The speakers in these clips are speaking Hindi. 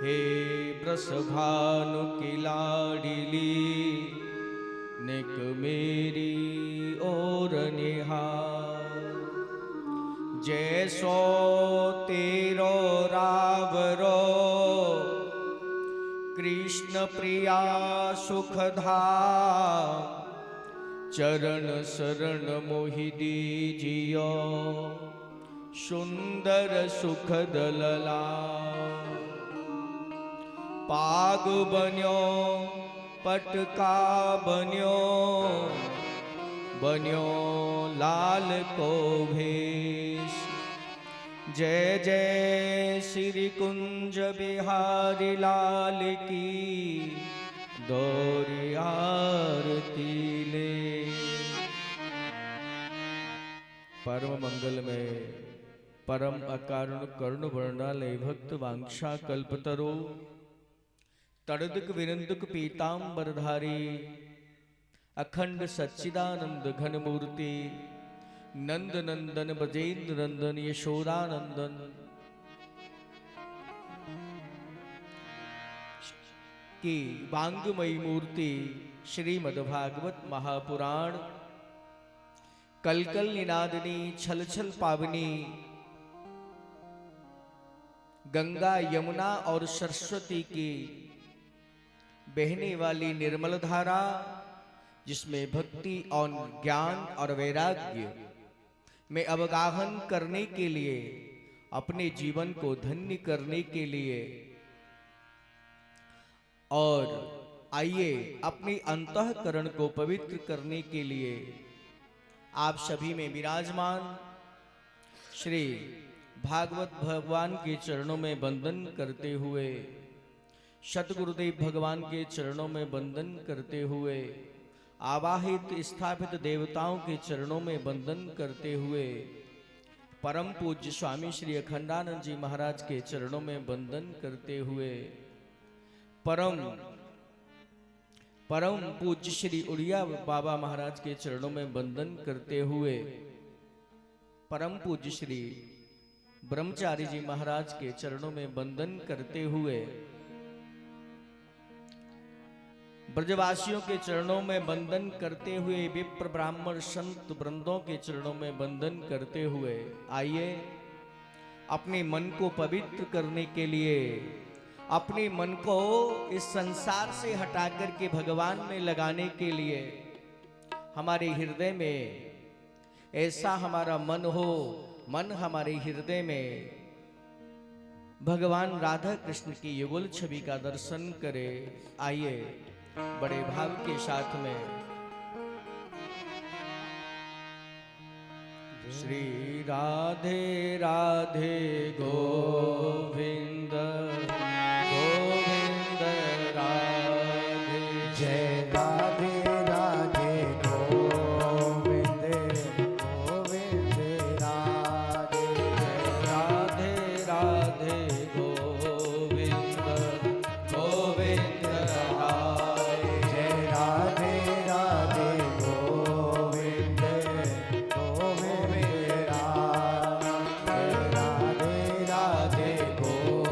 हे ब्रसभानु की लाडिली निक मेरी ओर निहार। जैसो तेरो रावरो कृष्ण प्रिया सुखधा चरण शरण मोहि दीजियो सुंदर सुखद लला। पाग बन्यो पटका बन्यो बन्यो लाल को भेष। जय जय श्री कुंज बिहारी लाल की दौरी आरती ले। परम मंगल में परम अकारण करुण वर्णालय भक्त वांछा कल्पतरो तड़दुक विनंदुक पीतांबरधारी अखंड सच्चिदानंद घन मूर्ति नंद नंदन ब्रजेंद्र नंदन यशोदानंदन की वांगमयी मूर्ति श्रीमद्भागवत महापुराण कल कल निनादनी छल छल पावनी गंगा यमुना और सरस्वती की बहने वाली निर्मल धारा, जिसमें भक्ति और ज्ञान और वैराग्य में अवगाहन करने के लिए, अपने जीवन को धन्य करने के लिए और आइए अपनी अंतःकरण को पवित्र करने के लिए आप सभी में विराजमान श्री भागवत भगवान के चरणों में वंदन करते हुए, सतगुरुदेव भगवान के चरणों में वंदन करते हुए, आवाहित स्थापित देवताओं के चरणों में वंदन करते हुए, परम पूज्य स्वामी श्री अखंडानंद जी महाराज के चरणों में वंदन करते हुए, परम पूज्य श्री उड़िया बाबा महाराज के चरणों में वंदन करते हुए, परम पूज्य श्री ब्रह्मचारी जी महाराज के चरणों में वंदन करते हुए, ब्रजवासियों के चरणों में वंदन करते हुए, विप्र ब्राह्मण संत वृंदों के चरणों में वंदन करते हुए, आइए अपने मन को पवित्र करने के लिए, अपने मन को इस संसार से हटा करके भगवान में लगाने के लिए, हमारे हृदय में ऐसा हमारा मन हो, मन हमारे हृदय में भगवान राधा कृष्ण की युगल छवि का दर्शन करे। आइए बड़े भाव के साथ में श्री राधे राधे गोविंद गोविंद राधे, जय राधे राधे गोविंद गोविंद राधे, राधे राधे गोविंद गोविंद राधे, जय राधे राधे गोविंद गोविंद राधे, राधे राधे गोविंद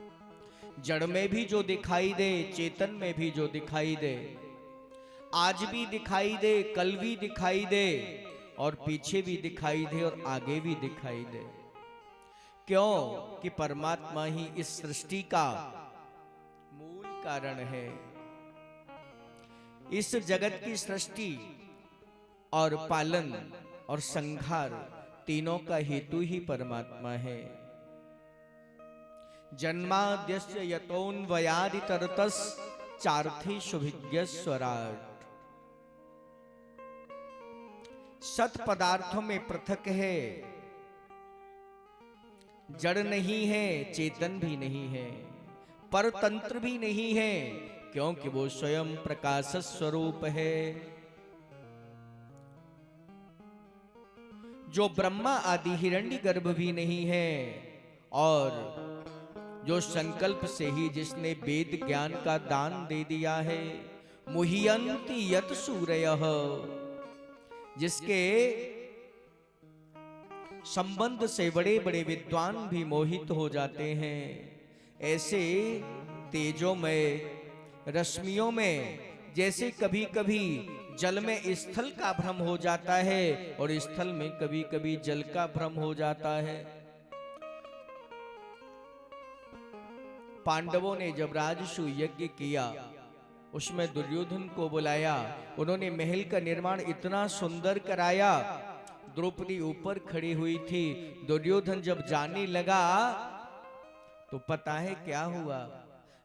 जड़ में भी जो दिखाई दे, चेतन में भी जो दिखाई दे, आज भी दिखाई दे, कल भी दिखाई दे, और पीछे भी दिखाई दे, और आगे भी दिखाई दे। क्यों कि परमात्मा ही इस सृष्टि का मूल कारण है। इस जगत की सृष्टि और पालन और संहार तीनों का हेतु ही परमात्मा है। जन्माद्यस्य यतोऽन्वयादितरतस् चार्थेषु भिज्ञस्वराट्। सत पदार्थों में पृथक है, जड़ नहीं है, चेतन भी नहीं है, परतंत्र भी नहीं है, क्योंकि वो स्वयं प्रकाश स्वरूप है। जो ब्रह्मा आदि हिरण्यगर्भ भी नहीं है, और जो संकल्प से ही जिसने वेद ज्ञान का दान दे दिया है। मुह्यन्ति यत सूरयः, जिसके संबंध से बड़े बड़े विद्वान भी मोहित हो जाते हैं। ऐसे तेजोमय रश्मियों में जैसे कभी कभी जल में स्थल का भ्रम हो जाता है, और स्थल में कभी कभी जल का भ्रम हो जाता है। पांडवों ने जब राजसूय यज्ञ किया, उसमें दुर्योधन को बुलाया। उन्होंने महल का निर्माण इतना सुंदर कराया, द्रौपदी ऊपर खड़ी हुई थी। दुर्योधन जब जाने लगा तो पता है क्या हुआ?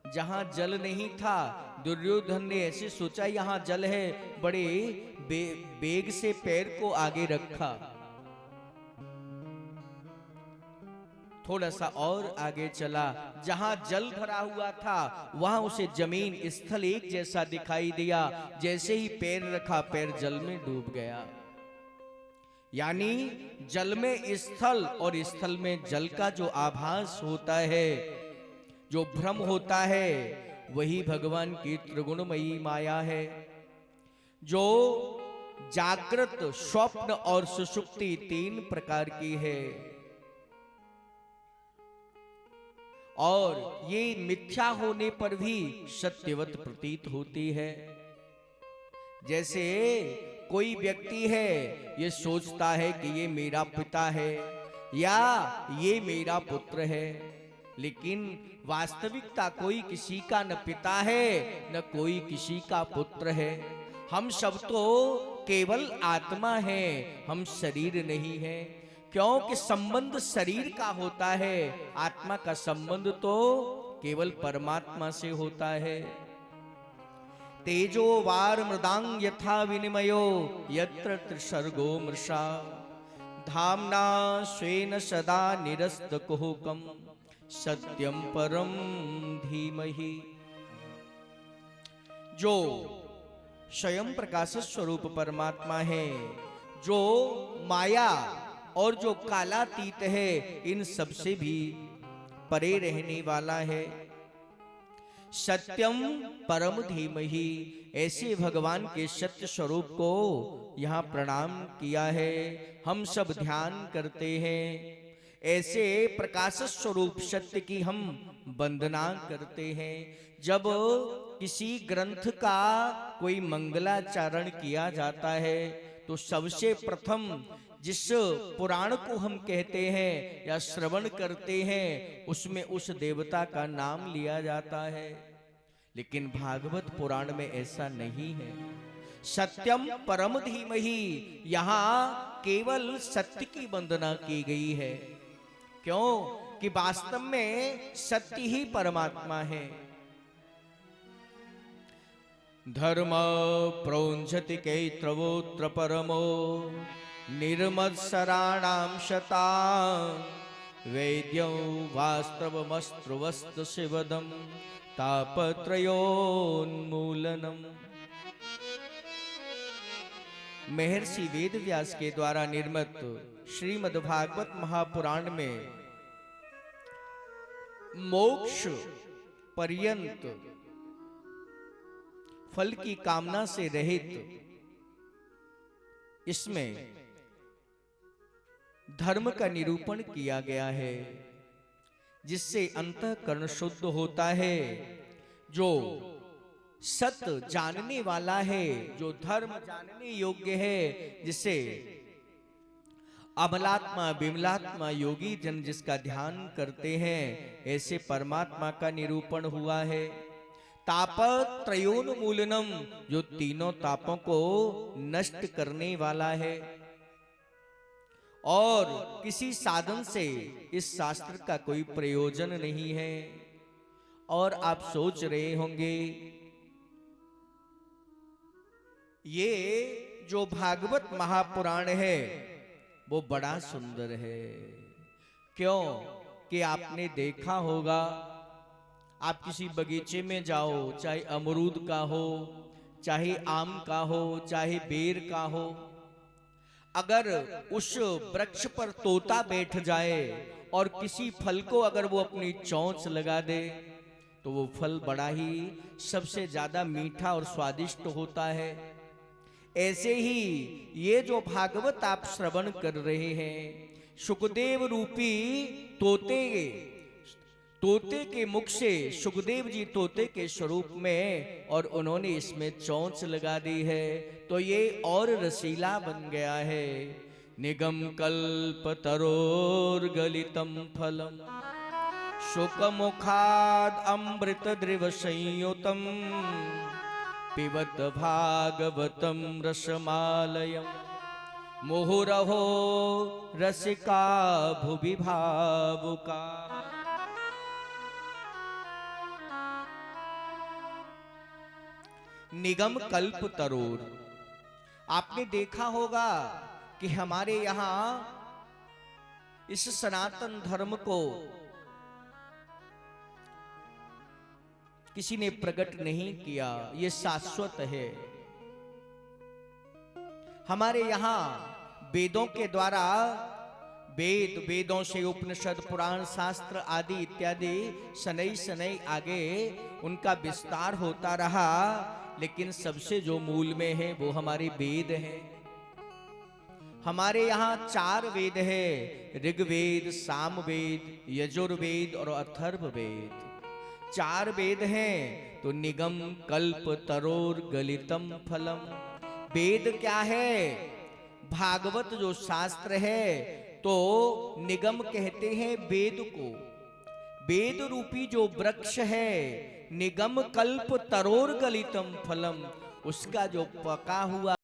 जहां जल नहीं था, दुर्योधन ने ऐसे सोचा यहां जल है, बड़े बेग से पैर को आगे रखा, थोड़ा सा और आगे चला। जहां जल भरा हुआ था वहां उसे जमीन स्थल एक जैसा दिखाई दिया। जैसे ही पैर रखा, पैर जल में डूब गया। यानी जल में स्थल और स्थल में जल का जो आभास होता है, जो भ्रम होता है, वही भगवान की त्रिगुणमयी माया है, जो जागृत, स्वप्न और सुषुप्ति तीन प्रकार की है। और ये मिथ्या होने पर भी सत्यवत प्रतीत होती है। जैसे कोई व्यक्ति है, ये सोचता है कि ये मेरा पिता है या ये मेरा पुत्र है, लेकिन वास्तविकता कोई किसी का न पिता है न कोई किसी का पुत्र है। हम सब तो केवल आत्मा है, हम शरीर नहीं है। क्योंकि संबंध शरीर का होता है, आत्मा का संबंध तो केवल परमात्मा से होता है। तेजो वार मृदांग यथा विनिमयो यत्र त्रिसर्गो मृषा धाम्ना स्वेन सदा निरस्तकुहकम् सत्यम परम धीमहि। जो स्वयं प्रकाश स्वरूप परमात्मा है, जो माया और जो कालातीत है, इन सब से भी परे रहने वाला है। सत्यम परम धीमहि, ऐसे भगवान के सत्य स्वरूप को यहाँ प्रणाम किया है, हम सब ध्यान करते हैं। ऐसे प्रकाश स्वरूप सत्य की हम वंदना करते हैं। जब किसी ग्रंथ का कोई मंगलाचरण किया जाता है, तो सबसे प्रथम जिस पुराण को हम कहते हैं या श्रवण करते हैं, उसमें उस देवता का नाम लिया जाता है। लेकिन भागवत पुराण में ऐसा नहीं है। सत्यम परम धीमहि, यहाँ केवल सत्य की वंदना की गई है। क्यों कि वास्तव में सत्य ही परमात्मा है। धर्म प्रौंझति कैत्रवोत्र परमो निर्मत्सराणां शता वैद्यं वास्तवमस्त्रवस्त शिवदं तापत्रयोन्मूलनम्। महर्षि वेदव्यास के द्वारा निर्मित श्रीमद् भागवत महापुराण में मोक्ष पर्यंत फल की कामना से रहित इसमें धर्म का निरूपण किया गया है। जिससे अंतःकरण शुद्ध होता है, जो सत्य जानने वाला है, जो धर्म जानने योग्य है, जिसे अमलात्मा विमलात्मा योगी जन जिसका ध्यान करते हैं, ऐसे परमात्मा का निरूपण हुआ है। तापत्रयोन्मूलनम, जो तीनों तापों को नष्ट करने वाला है। और किसी साधन से इस शास्त्र का कोई प्रयोजन नहीं है। और आप सोच रहे होंगे, ये जो भागवत महापुराण है वो बड़ा सुंदर है। क्यों कि आपने देखा होगा, आप किसी बगीचे में जाओ, चाहे अमरूद का हो, चाहे आम का हो, चाहे बेर का हो, अगर उस वृक्ष पर तोता बैठ जाए और किसी फल को अगर वो अपनी चोंच लगा दे तो वो फल बड़ा ही सबसे ज्यादा मीठा और स्वादिष्ट होता है। ऐसे ही ये जो भागवत आप श्रवण कर रहे हैं, सुखदेव रूपी तोते के मुख से सुखदेव जी तोते के स्वरूप में, और उन्होंने इसमें चोंच लगा दी है, तो ये और रसीला बन गया है। निगम कल्प तरोर गलितम फलम शुक मुखाद अमृत द्रिव संयुतम पिबत भागवतम रसमालयम मुहुरहो रसिका भुवि भावुका। निगम कल्प तरोर, आपने देखा होगा कि हमारे यहां इस सनातन धर्म को किसी ने प्रकट नहीं किया, ये शाश्वत है। हमारे यहां वेदों के द्वारा, वेदों से उपनिषद पुराण शास्त्र आदि इत्यादि सनई सनई आगे उनका विस्तार होता रहा, लेकिन सबसे जो मूल में है वो हमारे वेद हैं। हमारे यहाँ 4 वेद है, ऋग्वेद, सामवेद, यजुर्वेद और अथर्ववेद। 4 वेद हैं। तो निगम कल्प तरोर गलितम फलम, वेद क्या है? भागवत जो शास्त्र है, तो निगम कहते हैं वेद को। वेद रूपी जो वृक्ष है, निगम कल्प तरोर गलितम फलम, उसका जो पका हुआ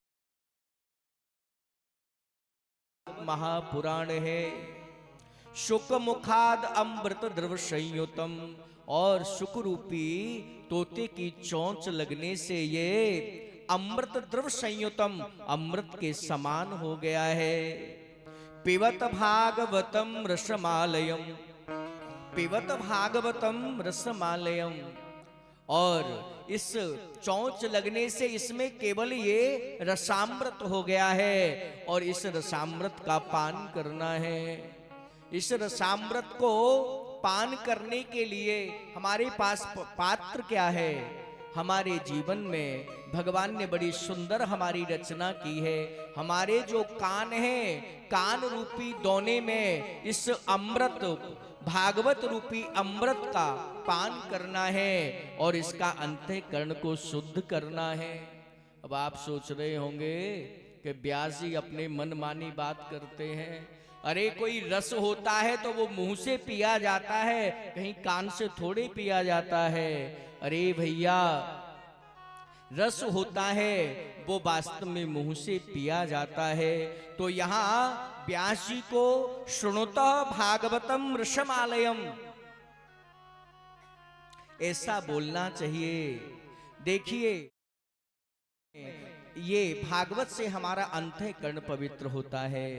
महापुराण है। शुक मुखाद अमृत द्रव संयुतम, और शुक रूपी तोते की चोंच लगने से ये अमृत द्रव संयुतम, अमृत के समान हो गया है। पिबत भागवतम रसमालयम, पिबत भागवतम रसमालयम, और इस चोंच लगने से इसमें केवल ये रसामृत हो गया है, और इस रसामृत का पान करना है। इस रसामृत को पान करने के लिए हमारे पास पात्र क्या है? हमारे जीवन में भगवान ने बड़ी सुंदर हमारी रचना की है। हमारे जो कान हैं, कान रूपी दोने में इस अमृत, भागवत रूपी अमृत का पान करना है, और इसका अंतःकरण को शुद्ध करना है। अब आप सोच रहे होंगे कि व्यास जी अपने मनमानी बात करते हैं। अरे कोई रस होता है तो वो मुंह से पिया जाता है, कहीं कान से थोड़े पिया जाता है। अरे भैया, रस होता है वो वास्तव में मुंह से पिया जाता है। तो यहाँ व्यास जी को शृणुतः भागवतम रसमालयम ऐसा बोलना चाहिए। देखिए, ये भागवत से हमारा अंतःकरण पवित्र होता है।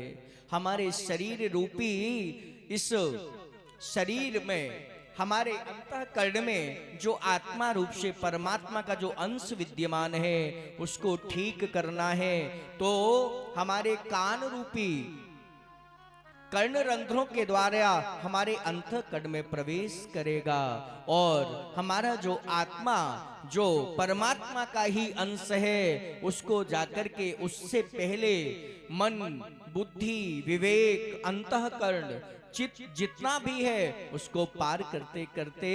हमारे शरीर रूपी इस शरीर में, हमारे अंतःकरण में जो आत्मा रूप से परमात्मा का जो अंश विद्यमान है, उसको ठीक करना है। तो हमारे कान रूपी कर्ण रंध्रों के द्वारा हमारे अंतःकरण में प्रवेश करेगा, और हमारा जो आत्मा, जो परमात्मा का ही अंश है, उसको जाकर के उससे पहले मन, बुद्धि, विवेक, अंतःकरण चित्त जितना भी है उसको पार करते करते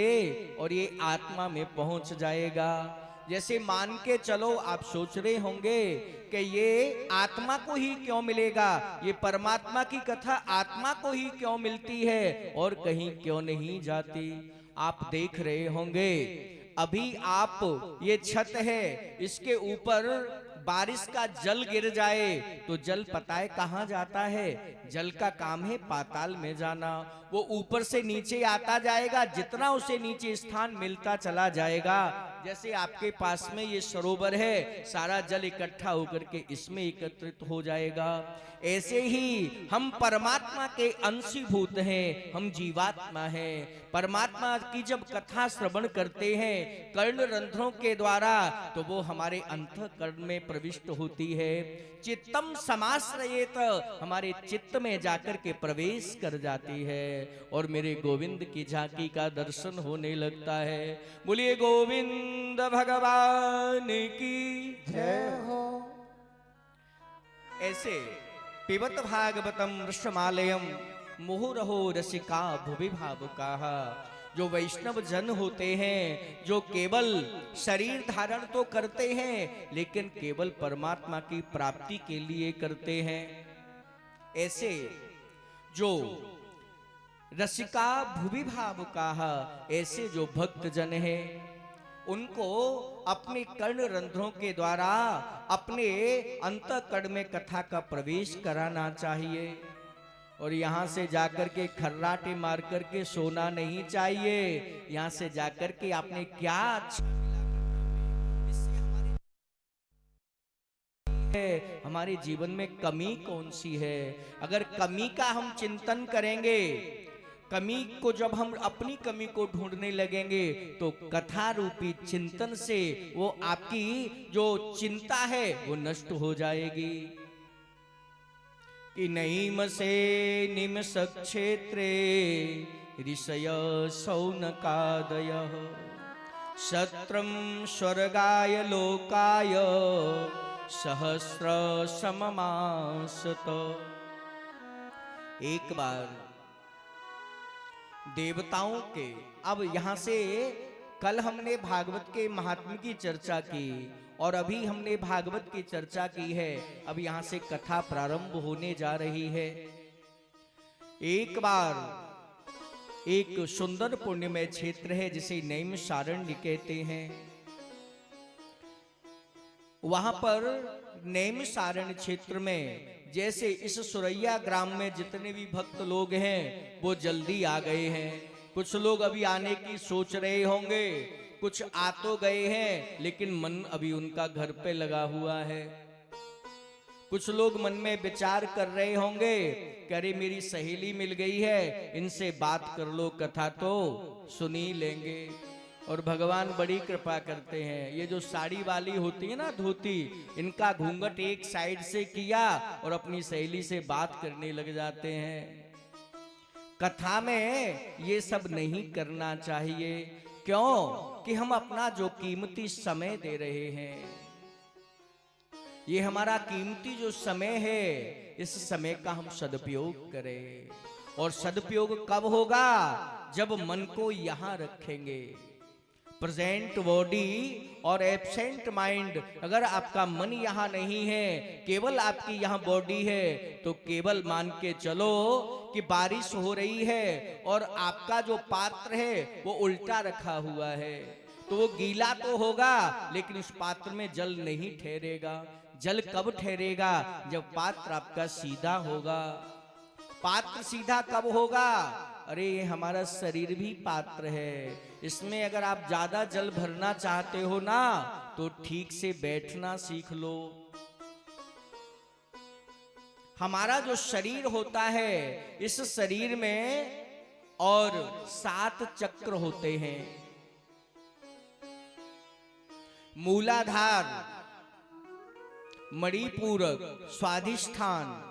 और ये आत्मा में पहुंच जाएगा। जैसे मान के चलो, आप सोच रहे होंगे कि ये आत्मा को ही क्यों मिलेगा, ये परमात्मा की कथा आत्मा को ही क्यों मिलती है और कहीं क्यों नहीं जाती। आप देख रहे होंगे अभी आप, ये छत है, इसके ऊपर बारिश का जल गिर जाए तो जल पता है कहां जाता है, जल का काम है पाताल में जाना। वो ऊपर से नीचे आता जाएगा, जितना उसे नीचे स्थान मिलता चला जाएगा। जैसे आपके पास में ये सरोवर है, सारा जल इकट्ठा होकर के इसमें एकत्रित हो जाएगा। ऐसे ही हम परमात्मा के अंशीभूत हैं, हम जीवात्मा हैं। परमात्मा की जब कथा श्रवण करते हैं कर्ण रंध्रों के द्वारा, तो वो हमारे अंतःकरण में प्रविष्ट होती है। चित्तम समाश्रयेत, हमारे चित्त में जाकर के प्रवेश कर जाती है और मेरे गोविंद की झांकी का दर्शन होने लगता है। बोलिए गोविंद भगवान की जय हो। ऐसे पिबत भागवतम रसमालयम मुहुरहो रसिका भुवि भावुकाः। जो वैष्णव जन होते हैं, जो केवल शरीर धारण तो करते हैं लेकिन केवल परमात्मा की प्राप्ति के लिए करते हैं, ऐसे जो रसिका भुवि भावुकाः, ऐसे जो भक्त जन हैं, उनको अपने कर्ण रंध्रों के द्वारा अपने अंतःकरण में कथा का प्रवेश कराना चाहिए और यहाँ से जाकर के खर्राटे मार करके सोना नहीं चाहिए। यहाँ से जाकर के आपने क्या हमारे जीवन में कमी कौन सी है। अगर कमी का हम चिंतन करेंगे, कमी को जब हम अपनी कमी को ढूंढने लगेंगे तो कथा रूपी चिंतन से वो आपकी जो चिंता है वो नष्ट हो जाएगी। कि नैम से निमष क्षेत्रे ऋषय शौनकादयः शत्रम स्वर्गाय लोकाय सहस्र सममासत। एक बार देवताओं के, अब यहां से कल हमने भागवत के महात्म्य की चर्चा की और अभी हमने भागवत की चर्चा की है। अब यहां से कथा प्रारंभ होने जा रही है। एक बार एक सुंदर पुण्यमय क्षेत्र है जिसे नैमिषारण्य कहते हैं। वहां पर नैमिषारण्य क्षेत्र में जैसे इस सुरैया ग्राम में जितने भी भक्त लोग हैं वो जल्दी आ गए हैं। कुछ लोग अभी आने की सोच रहे होंगे, कुछ आ तो गए हैं लेकिन मन अभी उनका घर पे लगा हुआ है। कुछ लोग मन में विचार कर रहे होंगे कि अरे मेरी सहेली मिल गई है, इनसे बात कर लो, कथा तो सुनी लेंगे। और भगवान बड़ी कृपा करते हैं। ये जो साड़ी वाली होती है ना, धोती, इनका घूंघट एक साइड से किया और अपनी सहेली से बात करने लग जाते हैं। कथा में ये सब नहीं करना चाहिए। क्यों? कि हम अपना जो कीमती समय दे रहे हैं, ये हमारा कीमती जो समय है, इस समय का हम सदुपयोग करें। और सदुपयोग कब होगा? जब मन को यहां रखेंगे। प्रेजेंट बॉडी और एब्सेंट माइंड। अगर आपका मन यहाँ नहीं है, केवल आपकी यहाँ बॉडी है, तो केवल मान के चलो कि बारिश हो रही है और आपका जो पात्र है वो उल्टा रखा हुआ है, तो वो गीला तो होगा लेकिन उस पात्र में जल नहीं ठहरेगा। जल कब ठहरेगा? जब पात्र आपका सीधा होगा। पात्र सीधा कब होगा? अरे ये हमारा शरीर भी पात्र है, इसमें अगर आप ज्यादा जल भरना चाहते हो ना, तो ठीक से बैठना सीख लो। हमारा जो शरीर होता है, इस शरीर में और 7 चक्र होते हैं। मूलाधार, मणिपूरक, स्वाधिष्ठान,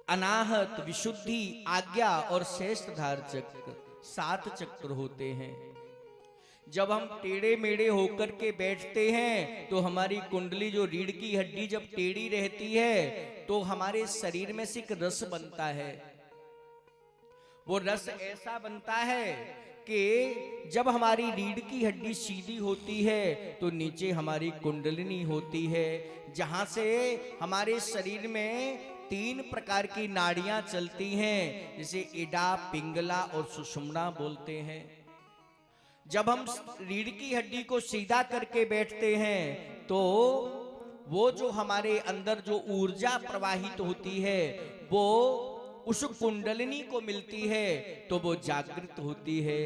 अनाहत, विशुद्धि, आज्ञा और शेषधार चक्र, 7 चक्र होते हैं। जब हम टेढ़े मेढ़े होकर के बैठते हैं तो हमारी कुंडली, जो रीढ़ की हड्डी जब टेढ़ी रहती है तो हमारे शरीर में से एक रस बनता है। वो रस ऐसा बनता है कि जब हमारी रीढ़ की हड्डी सीधी होती है तो नीचे हमारी कुंडलिनी होती है, जहां से हमारे शरीर में 3 प्रकार की नाड़ियां चलती हैं, जिसे इडा, पिंगला और सुषुम्ना बोलते हैं। जब हम रीढ़ की हड्डी को सीधा करके बैठते हैं तो वो जो हमारे अंदर जो ऊर्जा प्रवाहित होती है वो उस कुंडलिनी को मिलती है, तो वो जागृत होती है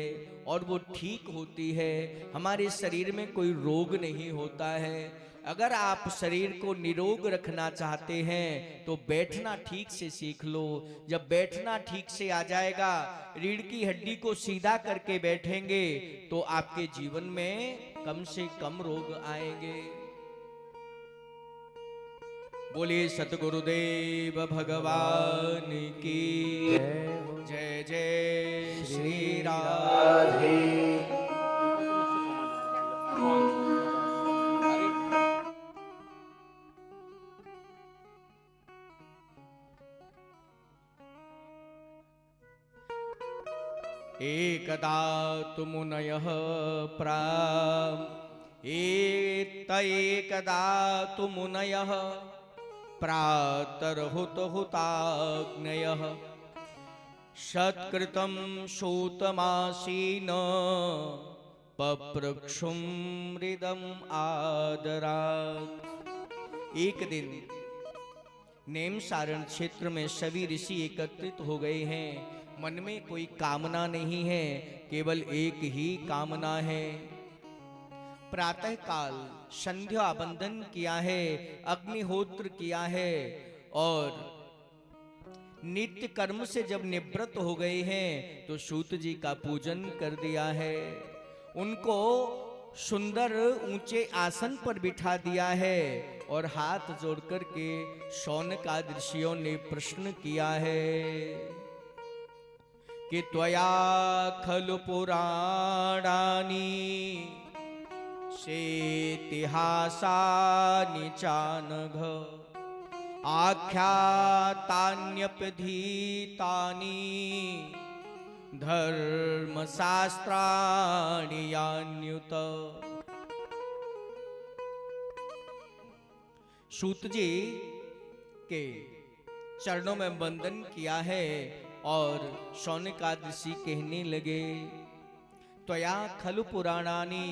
और वो ठीक होती है। हमारे शरीर में कोई रोग नहीं होता है। अगर आप शरीर को निरोग रखना चाहते हैं तो बैठना ठीक से सीख लो। जब बैठना ठीक से आ जाएगा, रीढ़ की हड्डी को सीधा करके बैठेंगे तो आपके जीवन में कम से कम रोग आएंगे। बोलिए सतगुरुदेव भगवान की जय। जय श्री राधे। एकदा तु मुनयः एकदा तु मुनयः प्रातर्हुतहुताग्नयः सत्कृतं सूतमासीन पप्रक्षुं हृदम् आदरात्। एक दिन नेमसारण क्षेत्र में सभी ऋषि एकत्रित हो गए हैं। मन में कोई कामना नहीं है, केवल एक ही कामना है। प्रातः काल संध्या बंदन किया है, अग्निहोत्र किया है और नित्य कर्म से जब निवृत्त हो गए हैं तो सूत जी का पूजन कर दिया है। उनको सुंदर ऊंचे आसन पर बिठा दिया है और हाथ जोड़ करके शौनकादि ऋषियों ने प्रश्न किया है कि त्वया खलु पुराणानि सेतिहासानि चानघ आख्यातान्यपधीतानि धर्मशास्त्राणि यान्युत। सूत जी के चरणों में वंदन किया है और शौनकादि ऋषि कहने लगे, त्वया खलु पुराणानि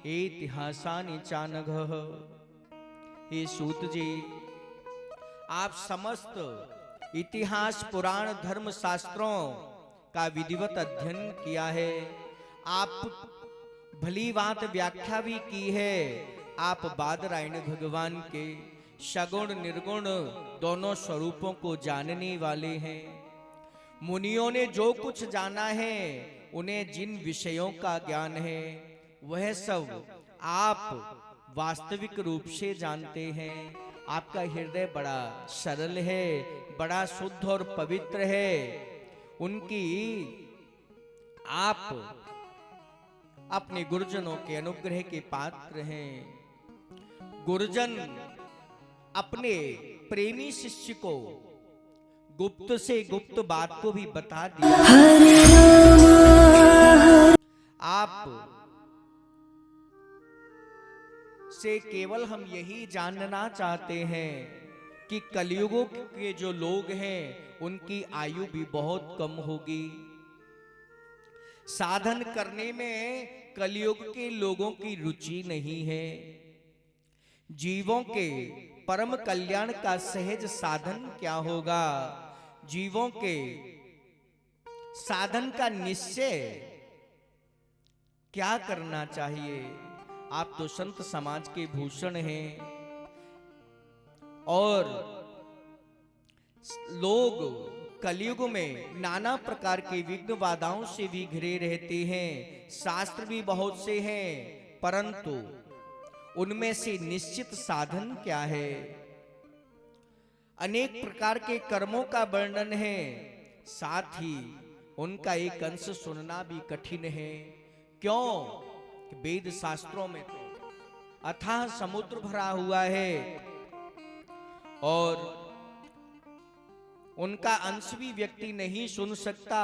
इतिहासानि चानघ। हे सूत जी, आप समस्त इतिहास, पुराण, धर्म शास्त्रों का विधिवत अध्ययन किया है। आप भली बात व्याख्या भी की है। आप बादरायण भगवान के सगुण निर्गुण दोनों स्वरूपों को जानने वाले हैं। मुनियों ने जो कुछ जाना है, उन्हें जिन विषयों का ज्ञान है, वह सब आप वास्तविक रूप से जानते हैं। आपका हृदय बड़ा सरल है, बड़ा शुद्ध और पवित्र है। उनकी आप अपने गुरुजनों के अनुग्रह के पात्र हैं। गुरुजन अपने प्रेमी शिष्य को गुप्त से गुप्त बात को भी बता दिया। आप से केवल हम यही जानना चाहते हैं कि कलयुगों के जो लोग हैं उनकी आयु भी बहुत कम होगी। साधन करने में कलयुग के लोगों की रुचि नहीं है। जीवों के परम कल्याण का सहज साधन क्या होगा? जीवों के साधन का निश्चय क्या करना चाहिए? आप तो संत समाज के भूषण हैं और लोग कलयुग में नाना प्रकार के विघ्न बाधाओं से भी घिरे रहते हैं। शास्त्र भी बहुत से हैं, परंतु उनमें से निश्चित साधन क्या है? अनेक प्रकार के कर्मों का वर्णन है, साथ ही उनका एक अंश सुनना भी कठिन है। क्यों? वेद शास्त्रों में तो अथाह समुद्र भरा हुआ है और उनका अंश भी व्यक्ति नहीं सुन सकता,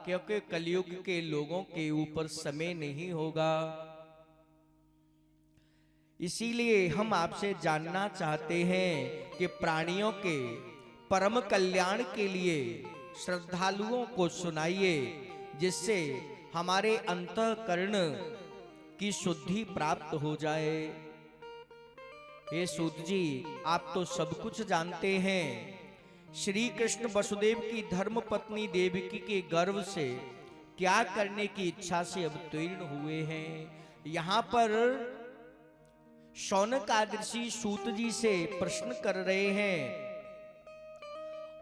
क्योंकि कलयुग के लोगों के ऊपर समय नहीं होगा। इसीलिए हम आपसे जानना चाहते हैं कि प्राणियों के परम कल्याण के लिए श्रद्धालुओं को सुनाइए, जिससे हमारे अंतःकरण की शुद्धि प्राप्त हो जाए। हे सूत जी, आप तो सब कुछ जानते हैं। श्री कृष्ण वसुदेव की धर्म पत्नी देवकी के गर्भ से क्या करने की इच्छा से अवतीर्ण हुए हैं। यहाँ पर शौनक आदर्शी सूत जी से प्रश्न कर रहे हैं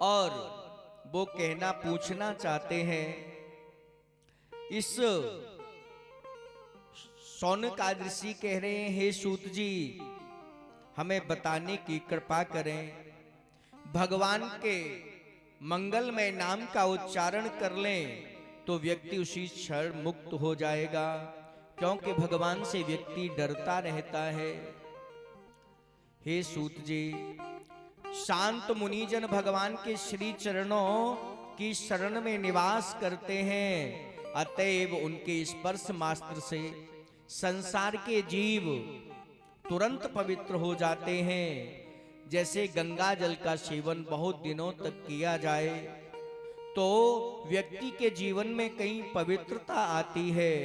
और वो कहना पूछना चाहते हैं। इस शौनक आदर्शी कह रहे हैं, हे सूत जी, हमें बताने की कृपा करें। भगवान के मंगलमय नाम का उच्चारण कर लें तो व्यक्ति उसी क्षण मुक्त हो जाएगा, क्योंकि भगवान से व्यक्ति डरता रहता है। हे सूत जी, शांत मुनिजन भगवान के श्री चरणों की शरण में निवास करते हैं, अतएव उनके स्पर्श मात्र से संसार के जीव तुरंत पवित्र हो जाते हैं। जैसे गंगा जल का सेवन बहुत दिनों तक किया जाए तो व्यक्ति के जीवन में कई पवित्रता आती है।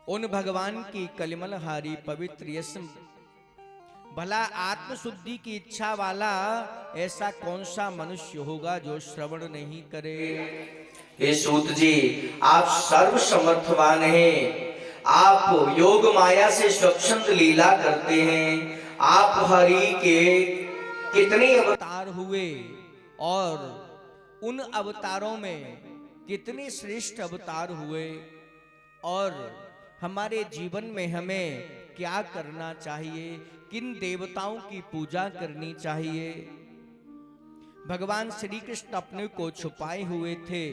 उन भगवान की कलिमलहारी पवित्र यश, भला आत्मशुद्धि की इच्छा वाला ऐसा कौन सा मनुष्य होगा जो श्रवण नहीं करे। हे सूत जी, आप सर्वसमर्थवान हैं। आप योग माया से स्वच्छंद लीला करते हैं। आप हरि के कितने अवतार हुए और उन अवतारों में कितने श्रेष्ठ अवतार हुए, और हमारे जीवन में हमें क्या करना चाहिए, किन देवताओं की पूजा करनी चाहिए। भगवान श्री कृष्ण अपने को छुपाए हुए थे।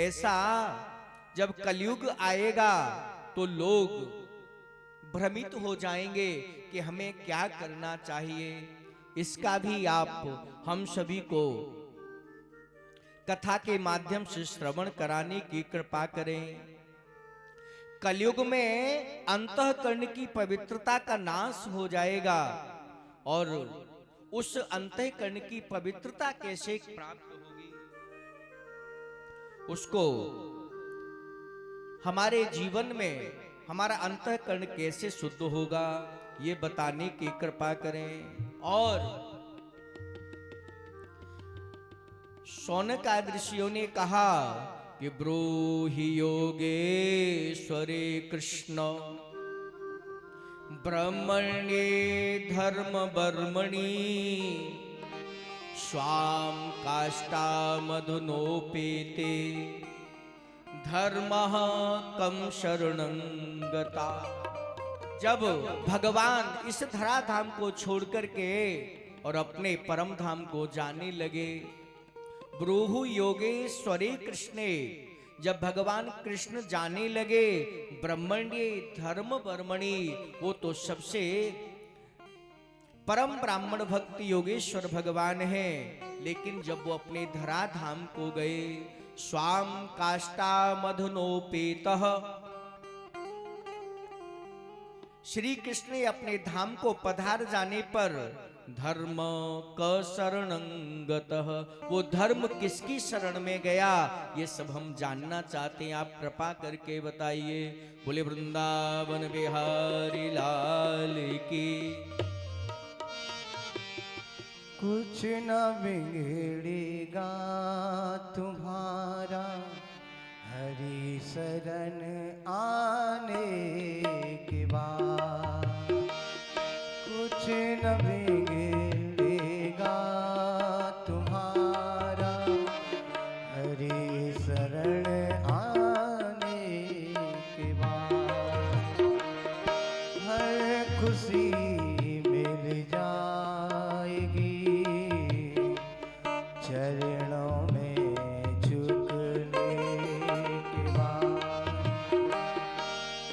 ऐसा जब कलयुग आएगा तो लोग भ्रमित हो जाएंगे कि हमें क्या करना चाहिए। इसका भी आप हम सभी को कथा के माध्यम से श्रवण कराने की कृपा करें। कलयुग में अंतःकरण की पवित्रता का नाश हो जाएगा, और उस अंतःकरण की पवित्रता कैसे प्राप्त होगी, उसको हमारे जीवन में हमारा अंतःकरण कैसे शुद्ध होगा, ये बताने की कृपा करें। और शौनक ऋषियों ने कहा कि ब्रूहि योगेश्वरे कृष्ण ब्रह्मण्ये धर्म बर्मणि स्वाम काष्टा मधुनोपेते धर्मः कम शरणं गता। जब भगवान इस धराधाम को छोड़ करके और अपने परम धाम को जाने लगे, ब्रूहु योगेश्वरे कृष्णे, जब भगवान कृष्ण जाने लगे ब्रह्मण्ये धर्म बर्मणि, वो तो सबसे परम ब्राह्मण भक्त योगेश्वर भगवान है। लेकिन जब वो अपने धराधाम को गए, स्वाम काष्टा मधुनोपेतः, श्री कृष्ण ने अपने धाम को पधार जाने पर धर्म क शरणं गतः, वो धर्म किसकी शरण में गया, ये सब हम जानना चाहते हैं। आप कृपा करके बताइए। बोले वृंदावन बिहारी लाल की। कुछ न बिगड़ेगा तुम्हारा हरि शरण आने के बाद, कुछ न बिगड़ेगा तुम्हारा हरि शरण आने के बाद। हर खुशी मिल जाएगी चरणों में झुकने के बाद,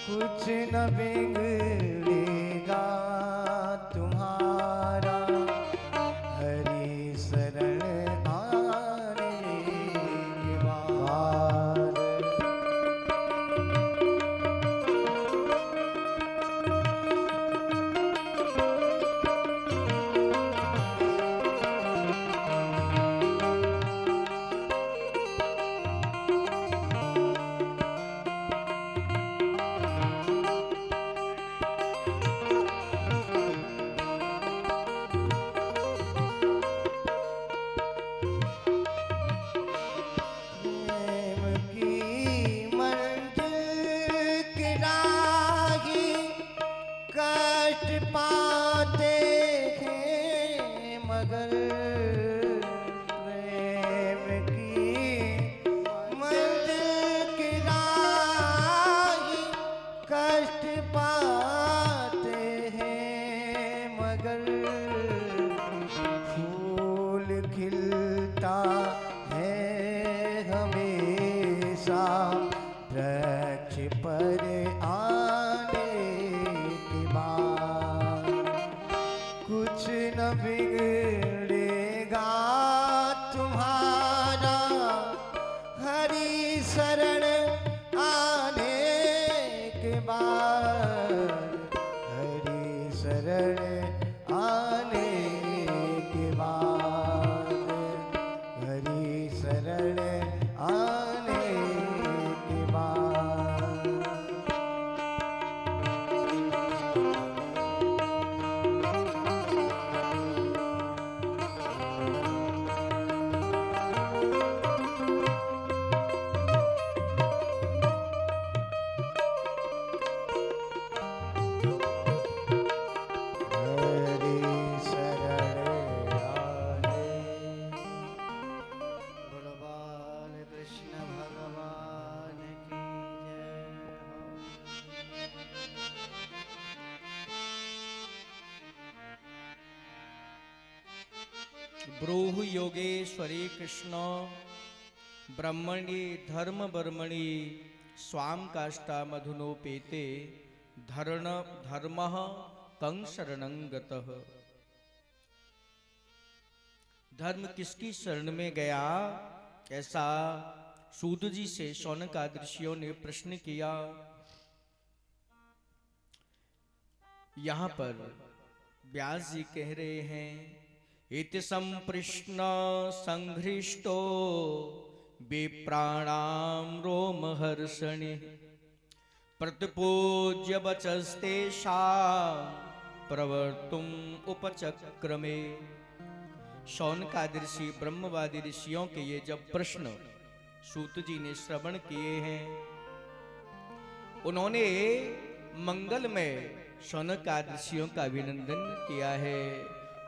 कुछ न बिगड़ेगा तुम्हारा हरि ऐसा वृक्ष पर आने के बाद कुछ न बिगड़ेगा तुम्हारा, हरि शरण आने के बाद, हरि शरण आने के बाद, हरि शरण आने के बाद। ब्रूहि योगेश्वरी कृष्ण ब्रह्मणि धर्म बर्मणि स्वाम काष्टा मधुनोपेते धर्म कं शरणं गतः। धर्म किसकी शरण में गया, ऐसा सूत जी से शौनकादि ऋषियों ने प्रश्न किया। यहां पर व्यास जी कह रहे हैं, इति संप्रश्न संघृष्टो विप्राणाम रोमहर्षणि प्रतिपूज्य वचस्तेषां प्रवर्तुम उपचक्रमे। शौनकादि ऋषि ब्रह्मवादी ऋषियों के ये जब प्रश्न सूत जी ने श्रवण किए हैं, उन्होंने मंगल में शौनकादि ऋषियों का अभिनंदन किया है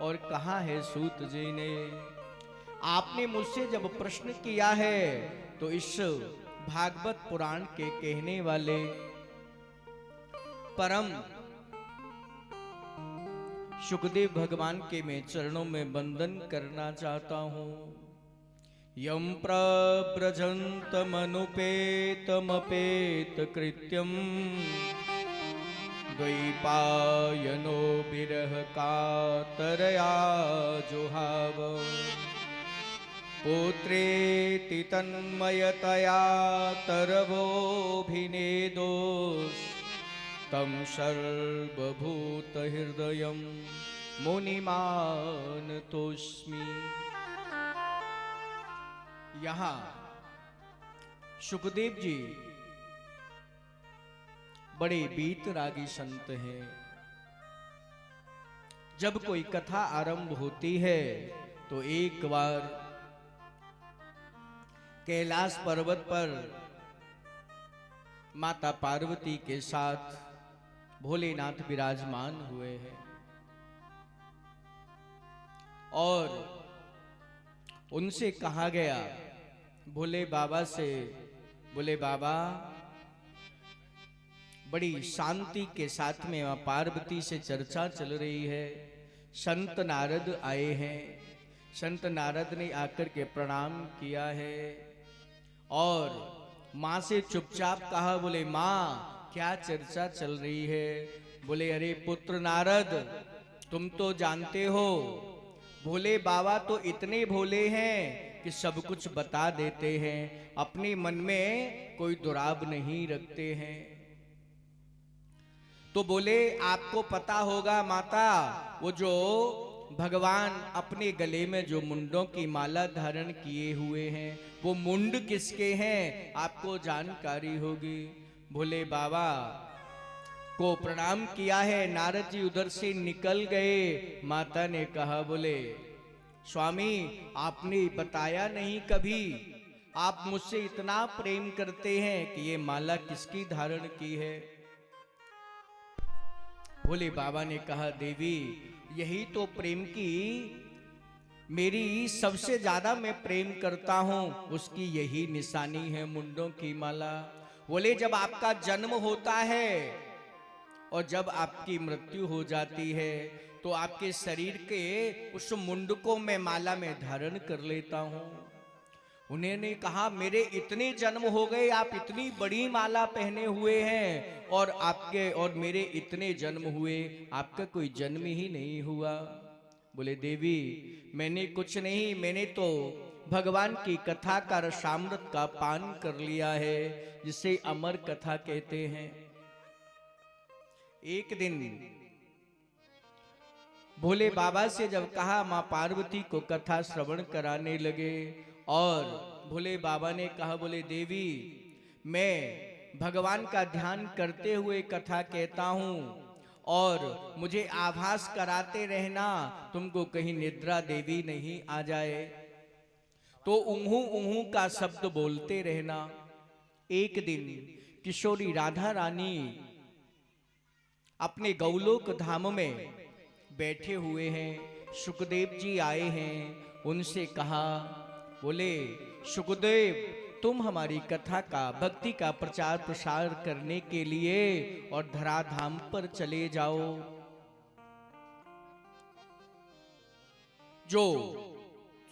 और कहा है, सूत जी ने आपने मुझसे जब प्रश्न किया है तो इस भागवत पुराण के कहने वाले परम सुखदेव भगवान के मैं चरणों में वंदन करना चाहता हूं। यम प्रव्रजंतमनुपेतमपेत कृत्यम द्वैपायनो विरह कातरया जुहाव पुत्रेति तन्मयतया तरवोऽभिनेदो तं सर्वभूत हृदयं मुनिमानतोऽस्मि। यहाँ सुखदेव जी बड़े वीतरागी संत हैं। जब कोई कथा आरंभ होती है तो एक बार कैलाश पर्वत पर माता पार्वती के साथ भोलेनाथ विराजमान हुए हैं और उनसे कहा गया, भोले बाबा से, बोले बाबा बड़ी शांति के साथ में वहां पार्वती से चर्चा चल रही है। संत नारद आए हैं। संत नारद ने आकर के प्रणाम किया है और माँ से चुपचाप कहा, बोले माँ क्या चर्चा चल रही है? बोले अरे पुत्र नारद, तुम तो जानते हो भोले बाबा तो इतने भोले हैं कि सब कुछ बता देते हैं, अपने मन में कोई दुराब नहीं रखते हैं। तो बोले आपको पता होगा माता, वो जो भगवान अपने गले में जो मुंडों की माला धारण किए हुए हैं, वो मुंड किसके हैं आपको जानकारी होगी। भोले बाबा को प्रणाम किया है। नारद जी उधर से निकल गए। माता ने कहा, बोले स्वामी आपने बताया नहीं कभी, आप मुझसे इतना प्रेम करते हैं कि ये माला किसकी धारण की है? भोले बाबा ने कहा, देवी यही तो प्रेम की मेरी सबसे ज्यादा मैं प्रेम करता हूं, उसकी यही निशानी है मुंडों की माला। बोले जब आपका जन्म होता है और जब आपकी मृत्यु हो जाती है तो आपके शरीर के उस मुंड को मैं माला में धारण कर लेता हूं। उन्होंने कहा मेरे इतने जन्म हो गए, आप इतनी बड़ी माला पहने हुए हैं और आपके और मेरे इतने जन्म हुए, आपका कोई जन्म ही नहीं हुआ। बोले देवी मैंने कुछ नहीं, मैंने तो भगवान की कथा का रसामृत का पान कर लिया है, जिसे अमर कथा कहते हैं। एक दिन भोले बाबा से जब कहा, मां पार्वती को कथा श्रवण कराने लगे और भोले बाबा ने कहा, बोले देवी मैं भगवान का ध्यान करते हुए कथा कहता हूं और मुझे आभास कराते रहना, तुमको कहीं निद्रा देवी नहीं आ जाए, तो ऊहू ऊहू का शब्द बोलते रहना। एक दिन किशोरी राधा रानी अपने गौलोक धाम में बैठे हुए हैं, सुखदेव जी आए हैं, उनसे कहा, बोले सुखदेव तुम हमारी कथा का, भक्ति का प्रचार प्रसार करने के लिए और धराधाम पर चले जाओ। जो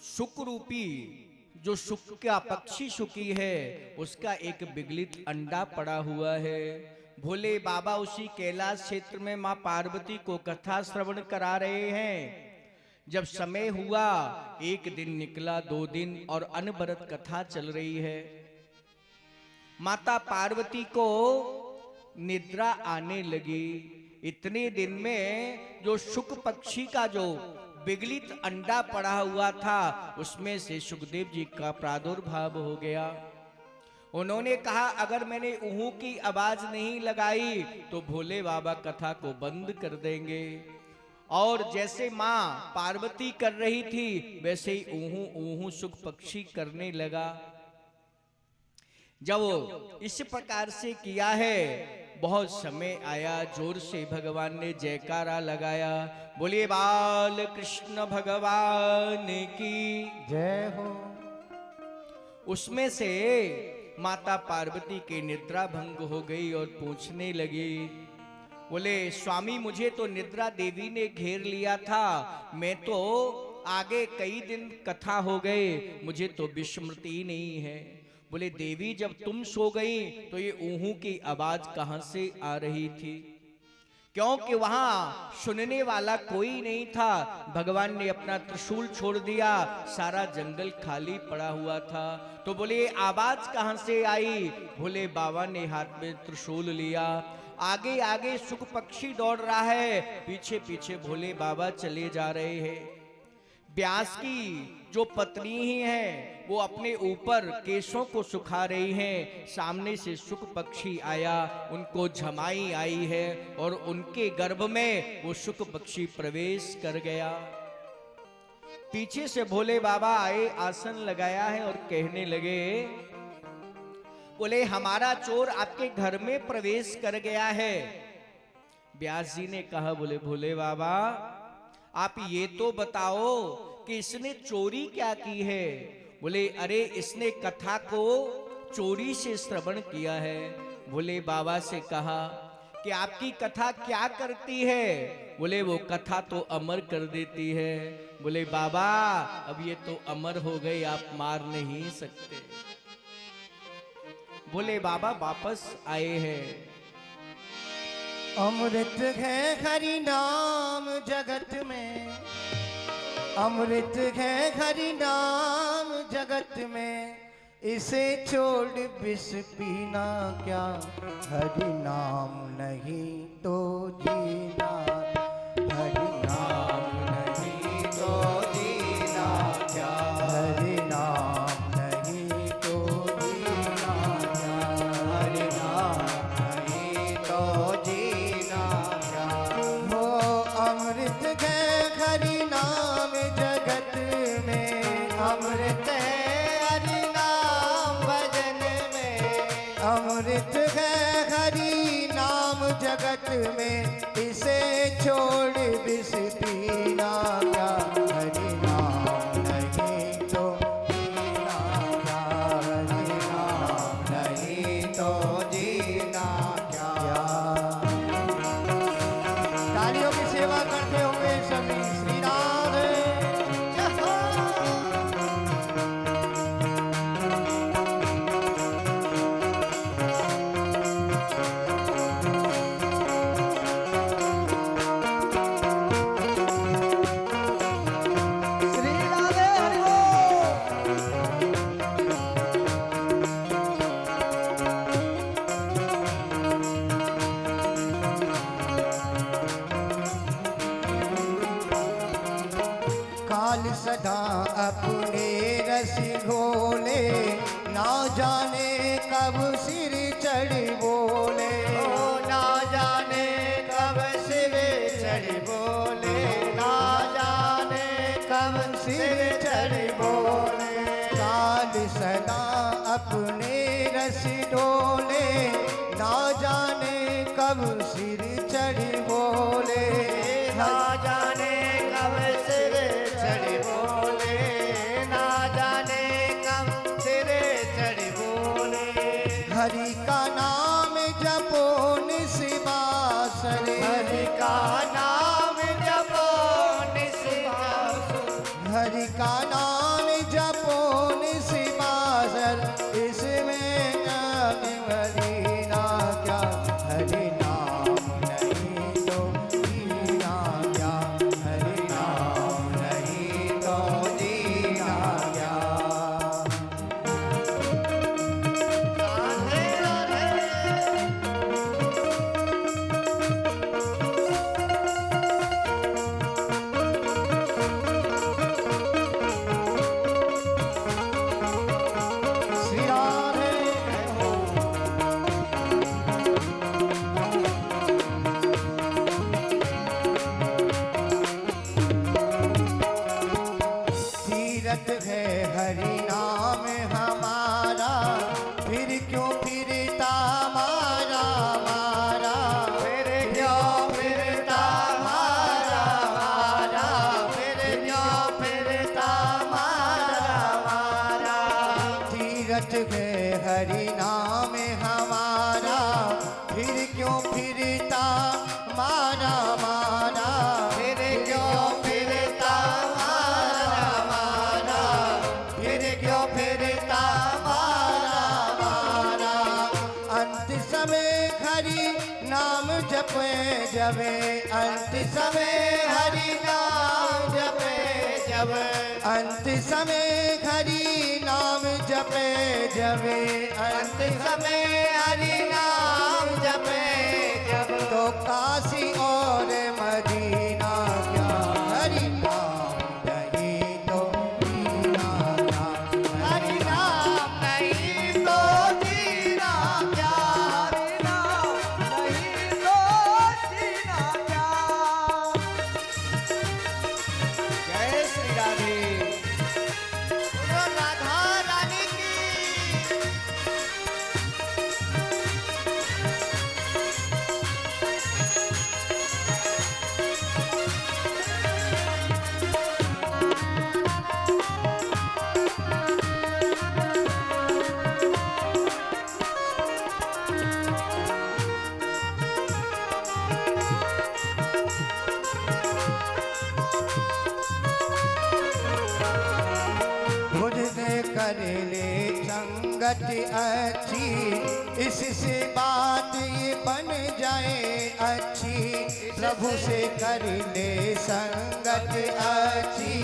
शुक रूपी, जो शुक का पक्षी शुकी है, उसका एक विगलित अंडा पड़ा हुआ है। भोले बाबा उसी कैलाश क्षेत्र में मां पार्वती को कथा श्रवण करा रहे हैं। जब समय हुआ, एक दिन निकला, 2 दिन और अनवरत कथा चल रही है। माता पार्वती को निद्रा आने लगी। इतने दिन में जो शुक पक्षी का जो विगलित अंडा पड़ा हुआ था, उसमें से सुखदेव जी का प्रादुर्भाव हो गया। उन्होंने कहा, अगर मैंने ऊहू की आवाज नहीं लगाई तो भोले बाबा कथा को बंद कर देंगे। और जैसे मां पार्वती कर रही थी, वैसे ही ऊहू ऊहू सुख पक्षी करने लगा। जब इस प्रकार से किया है, बहुत समय आया, जोर से भगवान ने जयकारा लगाया, बोलिए बाल कृष्ण भगवान की जय हो। उसमें से माता पार्वती की निद्रा भंग हो गई और पूछने लगी, बोले स्वामी मुझे तो निद्रा देवी ने घेर लिया था, मैं तो आगे कई दिन कथा हो गए, मुझे तो विस्मृति नहीं है। बोले देवी जब तुम सो गई तो ये ऊहू की आवाज कहां से आ रही थी? क्योंकि वहां सुनने वाला कोई नहीं था। भगवान ने अपना त्रिशूल छोड़ दिया, सारा जंगल खाली पड़ा हुआ था। तो बोले आवाज कहां से आई? भोले बाबा ने हाथ में त्रिशूल लिया, आगे आगे सुख पक्षी दौड़ रहा है, पीछे पीछे भोले बाबा चले जा रहे हैं। व्यास की जो पत्नी ही है, वो अपने ऊपर केशों को सुखा रही हैं। सामने से सुख पक्षी आया, उनको झमाई आई है और उनके गर्भ में वो सुख पक्षी प्रवेश कर गया। पीछे से भोले बाबा आए, आसन लगाया है और कहने लगे, बोले हमारा चोर आपके घर में प्रवेश कर गया है। व्यास जी ने कहा, बोले भोले बाबा आप ये तो बताओ कि इसने चोरी क्या की है? बोले अरे इसने कथा को चोरी से श्रवण किया है। भोले बाबा से कहा कि आपकी कथा क्या करती है? बोले वो कथा तो अमर कर देती है। बोले बाबा अब ये तो अमर हो गई, आप मार नहीं सकते। भोले बाबा वापस आए हैं। अमृत है हरि नाम जगत में, अमृत है हरि नाम जगत में, इसे छोड़ विष पीना क्या? हरि नाम नहीं तो जीना, हरि नाम नहीं तो जीना क्या? हरि नाम नहीं तो जीना क्या? हरि नाम नहीं तो जीना क्या? वो अमृत है हरि नाम जगत में, अमृत है हरि नाम भजन में, अमृत है हरि नाम जगत में, इसे छोड़ विष पीना क्या? हरि नाम नहीं तो जीना क्या? हरि नाम नहीं तो जीना क्या? तालियों की सेवा करते होंगे सभी। श्री राधे जय हो। सदा अपने रस घोले, ना जाने कब सिर चढ़ बोले, ना जाने कब सिर चढ़ बोले, ना जाने कब सिर चढ़ बोले। काल सदा अपने रस डोले, ना जाने कब सिर चढ़ बोले, ना जाने कब सिर चढ़ बोले, ना जाने कब सिर चढ़ बोले। हरि का नाम जपो निस्वासर, हरि का नाम जपो निस्वासर, हरि का नाम जपो निस्वासर, इसमें ज्ञान वरीना क्या, हरि नाम नहीं तो जीना क्या, हरि नाम नहीं तो जीना क्या। राधे राधे। श्री राधे तीरथ है हरि नाम हमारा, फिर क्यों फिरता मारा मारा, फिर क्यों फिरता मारा मारा, फिर क्यों फिरता मारा मारा। तीरथ है हरि नाम हमारा, फिर क्यों फिरता मारा मारा, फिर क्यों फिरता मारा मारा, फिर क्यों फिरता मारा मारा। अंत समय हरि नाम जपे जबे, अंत समय हरि नाम जपे जब, अंत समय हरि नाम जपे जबे, अंत समय हरि नाम जपे जब, तो काशी और मदीना क्या, हरि नाम नहीं तो दीना क्या, हरि नाम नहीं तो जीना क्या, हरि नाम नहीं तो जीना क्या। जय श्री राधे। बोलो राधा रानी की। खुद से कर ले संगत अच्छी, इससे बात ये बन जाए अच्छी, प्रभु से कर ले संगत अच्छी,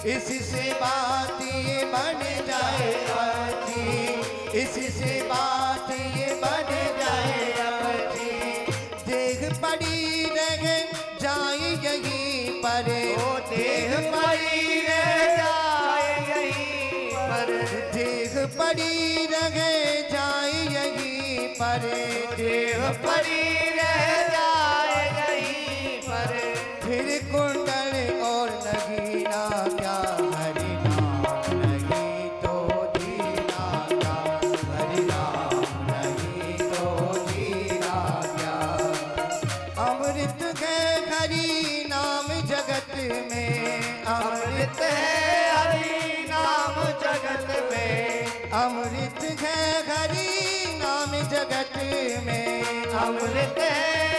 इससे बात ये बन जाए अच्छी, इससे बात ये बन जाए अच्छी। देख पड़ी रह जाए यहीं पर, ओ देह पड़ी रह जाए यहीं पर, देख पड़ी रह जाए यहीं पर, देह पड़ी रह जाए यहीं पर। फिर कुंडल और नगीना क्या, हरि नाम नहीं तो दीना क्या, हरि नाम नहीं तो दीना क्या। अमृत है हरि नाम जगत में, अमृत है हरि नाम जगत में, अमृत है हरि नाम जगत में, अमृत है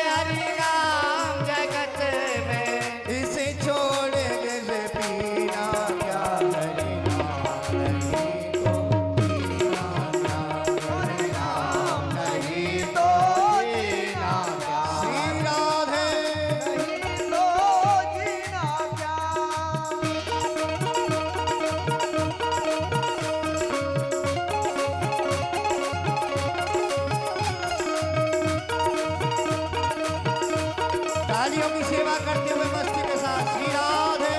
हरि नाम जगत में। इसे छोड़ के पीना क्या, हरि नाम नहीं तो पीना क्या, हरि नाम नहीं तो जीना क्या। श्री राधे तो जीना क्या। तालियों की सेवा करते हुए मस्ती के साथ श्री राधे।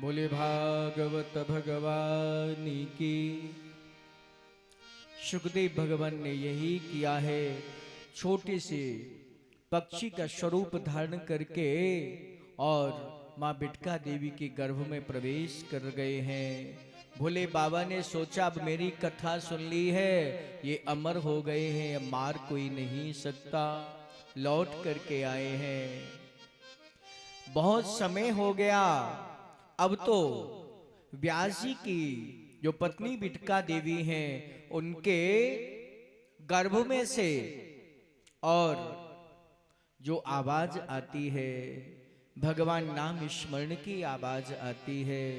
बोले भागवत भगवान की। सुखदेव भगवान ने यही किया है, छोटे से पक्षी का स्वरूप धारण करके और माँ बिटका देवी के गर्भ में प्रवेश कर गए हैं। भोले बाबा ने सोचा अब मेरी कथा सुन ली है, ये अमर हो गए हैं, अब मार कोई नहीं सकता, लौट करके आए हैं। बहुत समय हो गया, अब तो व्यास जी की जो पत्नी बिटका देवी हैं उनके गर्भ में से और जो आवाज आती है भगवान नाम स्मरण की आवाज आती है।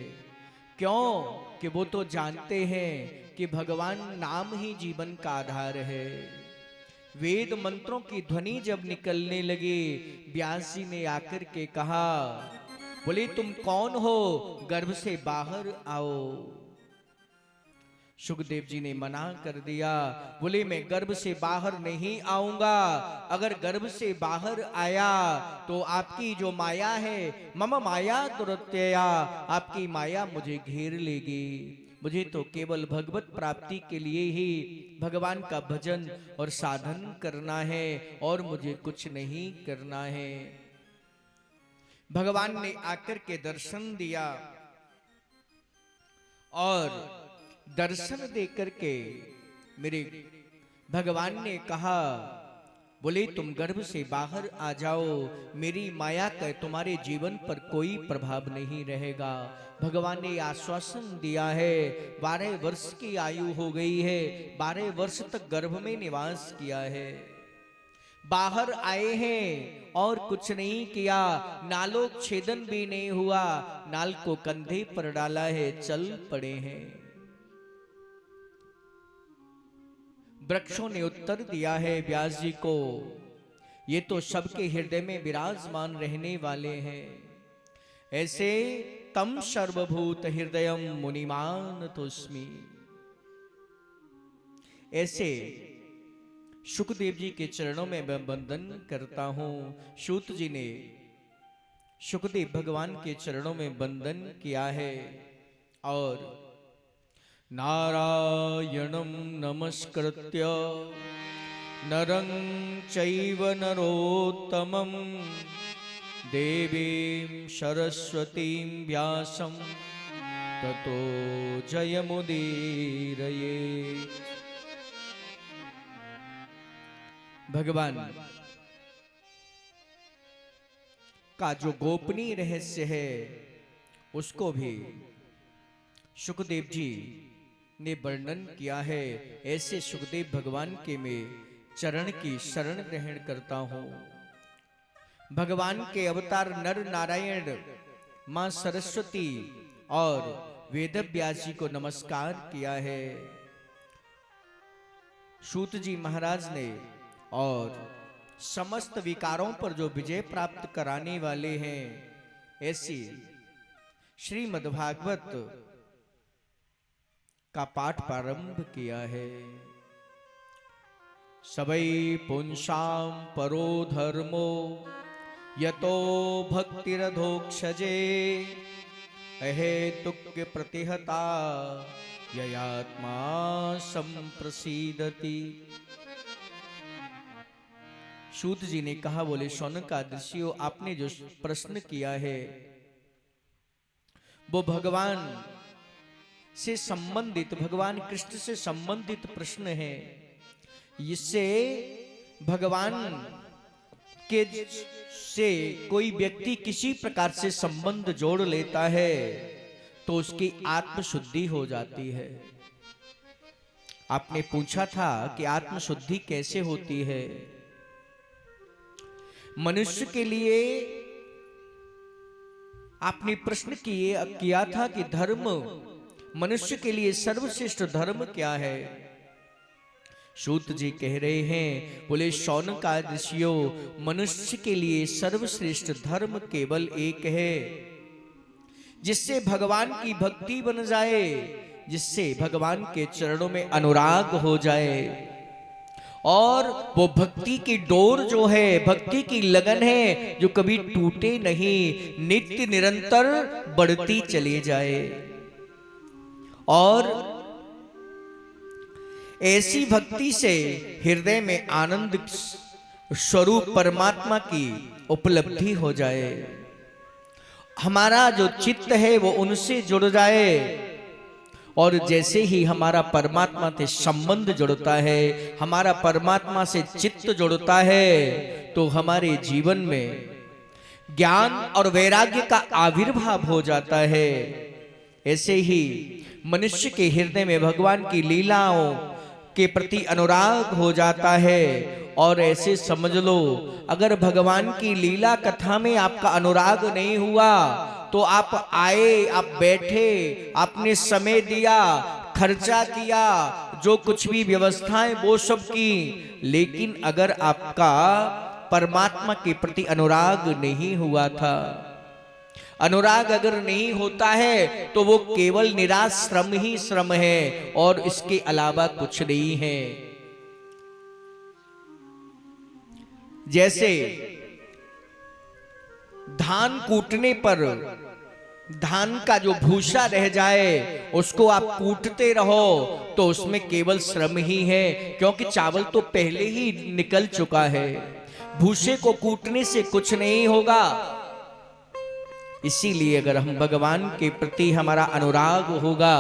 क्यों कि वो तो जानते हैं कि भगवान नाम ही जीवन का आधार है। वेद मंत्रों की ध्वनि जब निकलने लगी, व्यास जी ने आकर के कहा, बोले तुम कौन हो, गर्भ से बाहर आओ। सुखदेव जी ने मना कर दिया, बोले मैं गर्भ से बाहर नहीं आऊंगा, अगर गर्भ से बाहर आया तो आपकी जो माया है, मम माया दुरत्यया, आपकी माया मुझे घेर लेगी। मुझे तो केवल भगवत प्राप्ति के लिए ही भगवान का भजन और साधन करना है और मुझे कुछ नहीं करना है। भगवान ने आकर के दर्शन दिया और दर्शन देकर के मेरे भगवान ने कहा, बोले तुम गर्भ से बाहर आ जाओ, मेरी माया का तुम्हारे जीवन पर कोई प्रभाव नहीं रहेगा। भगवान ने आश्वासन दिया है, 12 वर्ष की आयु हो गई है, 12 वर्ष तक गर्भ में निवास किया है, बाहर आए हैं और कुछ नहीं किया, नालोक छेदन भी नहीं हुआ, नाल को कंधे पर डाला है, चल पड़े हैं। वृक्षों ने उत्तर दिया है व्यास जी को, ये तो सबके हृदय में विराजमान रहने वाले हैं। ऐसे तम सर्वभूत हृदयम मुनिमान तुस्मि, ऐसे सुखदेव जी के चरणों में मैं वंदन करता हूं। सूत जी ने सुखदेव भगवान के चरणों में वंदन किया है और नारायणं नमस्कृत्य नरं चैव नरोत्तमं देवीं सरस्वतीं व्यासं ततो जयमुदीरये। भगवान का जो गोपनीय रहस्य है उसको भी सुखदेव जी ने वर्णन किया है। ऐसे सुखदेव भगवान के मैं चरण की शरण ग्रहण करता हूं। भगवान के अवतार नर नारायण, मां सरस्वती और वेद व्यास जी को नमस्कार किया है। सूत जी महाराज ने और समस्त विकारों पर जो विजय प्राप्त कराने वाले हैं, ऐसी श्रीमद्भागवत का पाठ प्रारंभ किया है। सबई पुंसाम परो धर्मो यतो भक्तिरधोक्षजे अहेतुक्य प्रतिहता ययात्मा संप्रसीदति। सूत जी ने कहा, बोले शौनकादिशियों, आपने जो प्रश्न किया है वो भगवान से संबंधित, भगवान कृष्ण से संबंधित प्रश्न है। इससे भगवान के से कोई व्यक्ति किसी प्रकार से संबंध जोड़ लेता है तो उसकी आत्मशुद्धि हो जाती है। आपने पूछा था कि आत्मशुद्धि कैसे होती है। मनुष्य के लिए आपने प्रश्न किया था कि धर्म, मनुष्य के लिए सर्वश्रेष्ठ धर्म क्या है। सूत जी कह रहे हैं, बोले शौनकादिशियों, मनुष्य के लिए सर्वश्रेष्ठ धर्म केवल एक है, जिससे भगवान की भक्ति बन जाए, जिससे भगवान के चरणों में अनुराग हो जाए और वो भक्ति की डोर जो है, भक्ति की लगन है, जो कभी टूटे नहीं, नित्य निरंतर बढ़ती चली जाए। और ऐसी भक्ति से हृदय में आनंद स्वरूप परमात्मा की उपलब्धि हो जाए, हमारा जो चित्त है वो उनसे जुड़ जाए। और जैसे ही हमारा परमात्मा से संबंध जुड़ता है, हमारा परमात्मा से चित्त जुड़ता है, तो हमारे जीवन में ज्ञान और वैराग्य का आविर्भाव हो जाता है। ऐसे ही मनुष्य के हृदय में भगवान की लीलाओं के प्रति अनुराग हो जाता है। और ऐसे समझ लो, अगर भगवान की लीला कथा में आपका अनुराग नहीं हुआ तो आप आए, आप बैठे, आपने समय दिया, खर्चा किया, जो कुछ भी व्यवस्थाएं वो सब की, लेकिन अगर आपका परमात्मा के प्रति अनुराग नहीं हुआ था, अनुराग अगर नहीं होता है तो वो केवल निराश श्रम ही श्रम है और इसके अलावा कुछ नहीं है। जैसे धान कूटने पर धान का जो भूसा रह जाए उसको आप कूटते रहो तो उसमें केवल श्रम ही है, क्योंकि चावल तो पहले ही निकल चुका है। भूसे को कूटने से कुछ नहीं होगा। इसीलिए अगर हम भगवान के प्रति हमारा अनुराग होगा,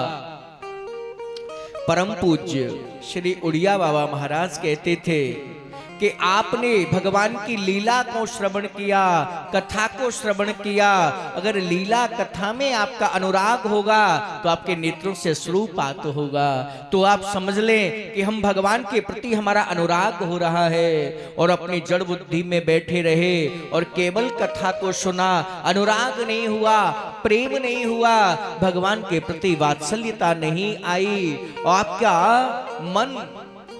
परम पूज्य श्री उड़िया बाबा महाराज कहते थे कि आपने भगवान की लीला को श्रवण किया, कथा को श्रवण किया, अगर लीला कथा में आपका अनुराग होगा तो आपके नेत्रों से अश्रुपात होगा। तो आप समझ लें कि हम भगवान के प्रति हमारा अनुराग हो रहा है और अपनी जड़ बुद्धि में बैठे रहे और केवल कथा को सुना, अनुराग नहीं हुआ, प्रेम नहीं हुआ, भगवान के प्रति वात्सल्यता नहीं आई और आपका मन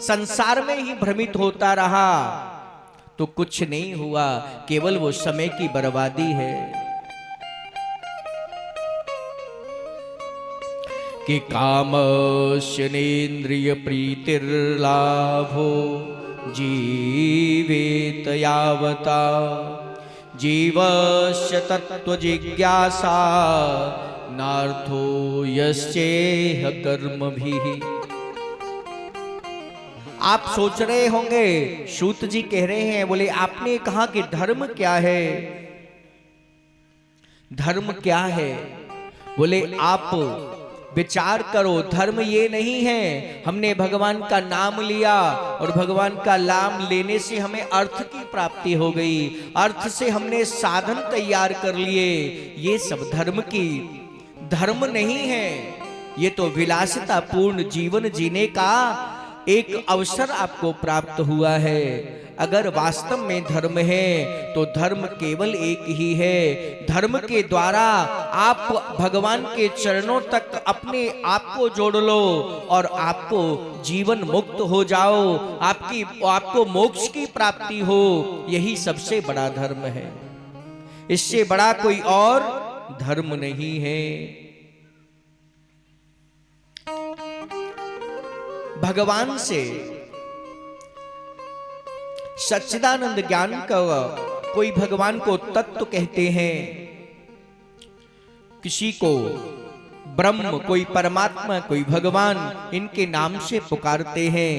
संसार में ही भ्रमित होता रहा, तो कुछ नहीं हुआ, केवल वो समय की बर्बादी है। कि कामश्चनेन्द्रिय प्रीतिर्लाभो जीवेत यावता जीवस्य तत्व जिज्ञासा नार्थो यस्येह कर्मभिः। आप सोच रहे होंगे, सूत जी कह रहे हैं, बोले आपने कहा कि धर्म क्या है, धर्म क्या है? बोले आप विचार करो, धर्म ये नहीं है हमने भगवान का नाम लिया और भगवान का नाम लेने से हमें अर्थ की प्राप्ति हो गई, अर्थ से हमने साधन तैयार कर लिए, ये सब धर्म नहीं है। ये तो विलासिता पूर्ण जीवन जीने का एक अवसर आपको प्राप्त हुआ है। अगर वास्तव में धर्म है तो धर्म केवल एक ही है। धर्म के द्वारा आप भगवान के चरणों तक अपने आप को जोड़ लो और आपको जीवन मुक्त हो जाओ, आपको मोक्ष की प्राप्ति हो। यही सबसे बड़ा धर्म है, इससे बड़ा कोई और धर्म नहीं है। भगवान से सच्चिदानंद ज्ञान का कोई भगवान को तत्व कहते हैं, किसी को ब्रह्म, कोई परमात्मा, कोई भगवान, इनके नाम से पुकारते हैं।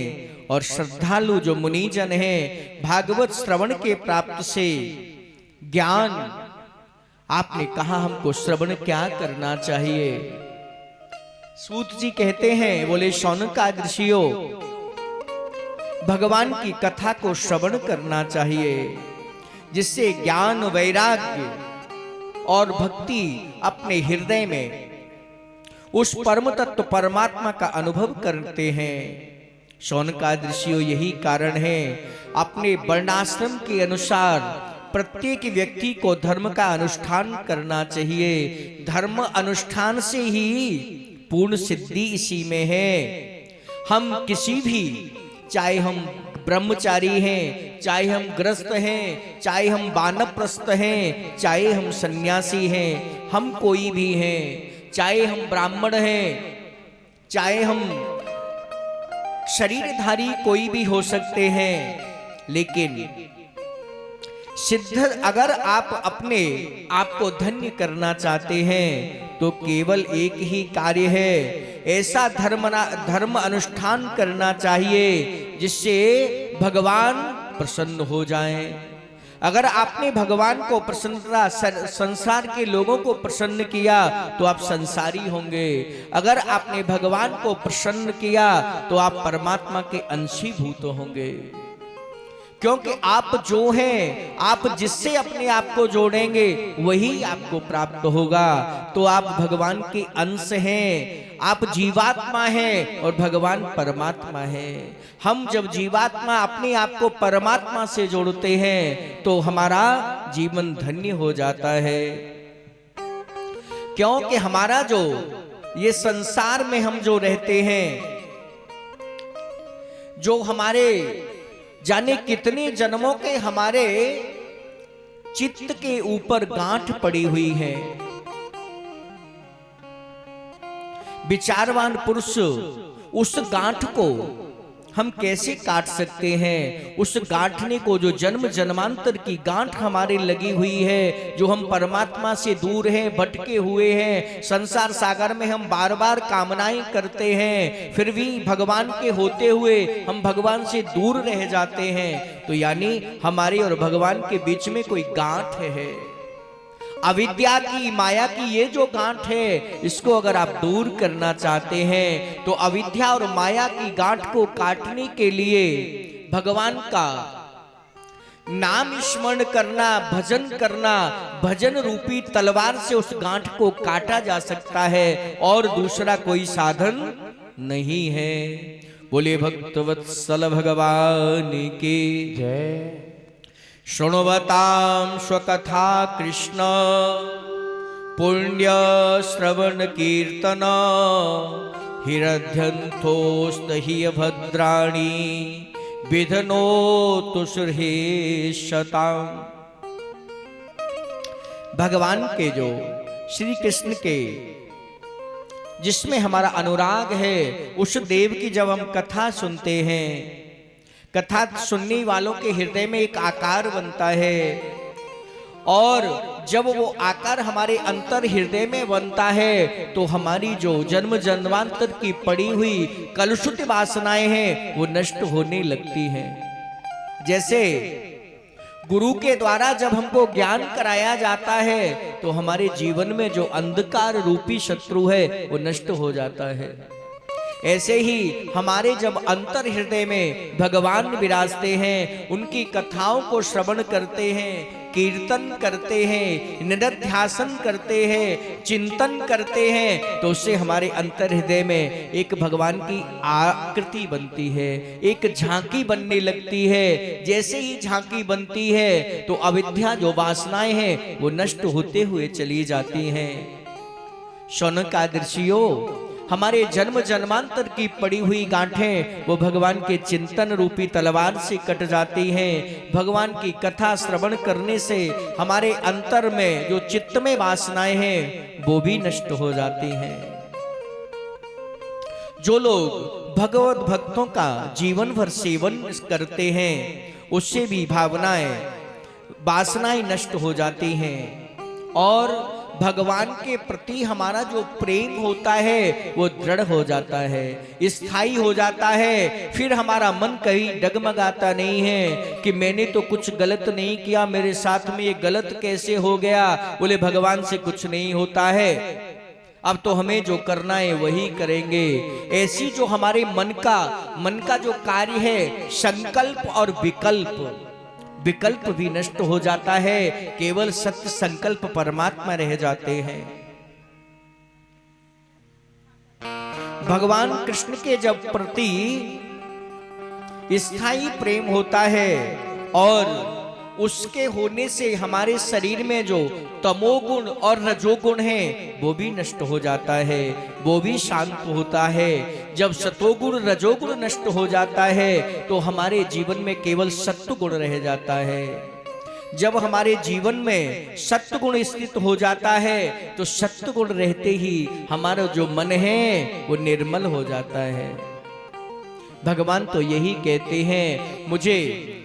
और श्रद्धालु जो मुनिजन हैं, भागवत श्रवण के प्राप्त से ज्ञान, आपने कहा हमको श्रवण क्या करना चाहिए? सूत जी कहते हैं, बोले शौनकादि ऋषियों, भगवान की कथा को श्रवण करना चाहिए, जिससे ज्ञान, वैराग्य और भक्ति अपने हृदय में उस परम तत्व परमात्मा का अनुभव करते हैं। शौनकादि ऋषियों, यही कारण है अपने वर्णाश्रम के अनुसार प्रत्येक व्यक्ति को धर्म का अनुष्ठान करना चाहिए। धर्म अनुष्ठान से ही पूर्ण सिद्धि इसी में है। हम किसी भी, चाहे हम ब्रह्मचारी हैं, चाहे हम गृहस्थ हैं, चाहे हम वानप्रस्थ हैं, चाहे हम सन्यासी हैं, हम कोई भी हैं, चाहे हम ब्राह्मण हैं, चाहे हम शरीरधारी कोई भी हो सकते हैं, लेकिन सिद्ध अगर आप अपने आप को धन्य करना चाहते हैं तो केवल एक ही कार्य है, ऐसा धर्म अनुष्ठान करना चाहिए जिससे भगवान प्रसन्न हो जाएं। अगर आपने भगवान को प्रसन्नता, संसार के लोगों को प्रसन्न किया तो आप संसारी होंगे। अगर आपने भगवान को प्रसन्न किया तो आप परमात्मा के अंशीभूत होंगे, क्योंकि आप जो हैं, आप जिससे अपने आप को जोड़ेंगे वही आपको प्राप्त होगा। तो आप भगवान के अंश हैं, आप जीवात्मा हैं और भगवान परमात्मा है। हम जब जीवात्मा अपने आप को परमात्मा से जोड़ते हैं तो हमारा जीवन धन्य हो जाता है, क्योंकि हमारा जो ये संसार में हम जो रहते हैं, जो हमारे जाने कितने जन्मों के हमारे चित्त के ऊपर गांठ पड़ी हुई है। विचारवान पुरुष उस गांठ को हम कैसे काट सकते हैं? उस गांठने को, जो जन्म जन्मांतर की गांठ हमारे लगी हुई है, जो हम परमात्मा से दूर हैं, भटके हुए हैं, संसार सागर में हम बार बार कामनाएं करते हैं, फिर भी भगवान के होते हुए हम भगवान से दूर रह जाते हैं। तो यानी हमारे और भगवान के बीच में कोई गांठ है। अविद्या की, माया की ये जो गांठ है, इसको अगर आप दूर करना चाहते हैं तो अविद्या और माया की गांठ को काटने के लिए भगवान का नाम स्मरण करना, भजन करना, भजन रूपी तलवार से उस गांठ को काटा जा सकता है, और दूसरा कोई साधन नहीं है। बोले भक्तवत्सल भगवान की जय। शृण्वतां स्वकथा कृष्ण पुण्य श्रवण कीर्तन हिरध्यंथोस्तहि भद्राणि विधनोतु सुरहेशताम्। भगवान के जो श्री कृष्ण के जिसमें हमारा अनुराग है, उस देव की जब हम कथा सुनते हैं, कथा सुनने वालों के हृदय में एक आकार बनता है, और जब वो आकार हमारे अंतर हृदय में बनता है तो हमारी जो जन्म जन्मांतर की पड़ी हुई कलुषित वासनाएं हैं वो नष्ट होने लगती हैं। जैसे गुरु के द्वारा जब हमको ज्ञान कराया जाता है तो हमारे जीवन में जो अंधकार रूपी शत्रु है वो नष्ट हो जाता है। ऐसे ही हमारे जब अंतर हृदय में भगवान विराजते हैं, उनकी कथाओं को श्रवण करते हैं, कीर्तन करते हैं, निरध्यासन करते हैं, चिंतन करते हैं, तो उससे हमारे अंतर हृदय में एक भगवान की आकृति बनती है, एक झांकी बनने लगती है। जैसे ही झांकी बनती है तो अविद्या जो वासनाएं हैं वो नष्ट होते हुए चली जाती हैं। शौनकादिर्षियों, हमारे जन्म जन्मांतर की पड़ी हुई गांठें वो भगवान के चिंतन रूपी तलवार से कट जाती हैं। भगवान की कथा श्रवण करने से हमारे अंतर में जो चित्त में वासनाएं हैं वो भी नष्ट हो जाती हैं। जो लोग भगवत भक्तों का जीवन भर सेवन करते हैं उससे भी भावनाएं, वासनाएं नष्ट हो जाती हैं, और भगवान के प्रति हमारा जो प्रेम होता है वो दृढ़ हो जाता है, स्थायी हो जाता है। फिर हमारा मन कहीं डगमगाता नहीं है कि मैंने तो कुछ गलत नहीं किया, मेरे साथ में ये गलत कैसे हो गया। बोले भगवान से कुछ नहीं होता है, अब तो हमें जो करना है वही करेंगे। ऐसी जो हमारे मन का जो कार्य है, संकल्प और विकल्प भी नष्ट हो जाता है, केवल सत्य संकल्प परमात्मा रह जाते हैं। भगवान कृष्ण के जब प्रति स्थायी प्रेम होता है और उसके होने से हमारे शरीर में जो तमोगुण और रजोगुण है वो भी नष्ट हो जाता है, वो भी शांत होता है। जब सतोगुण रजोगुण नष्ट हो जाता है तो हमारे जीवन में केवल सत्वगुण रह जाता है। जब हमारे जीवन में सत्वगुण स्थित हो जाता है तो सत्वगुण रहते ही हमारा जो मन है वो निर्मल हो जाता है। भगवान तो यही कहते हैं, मुझे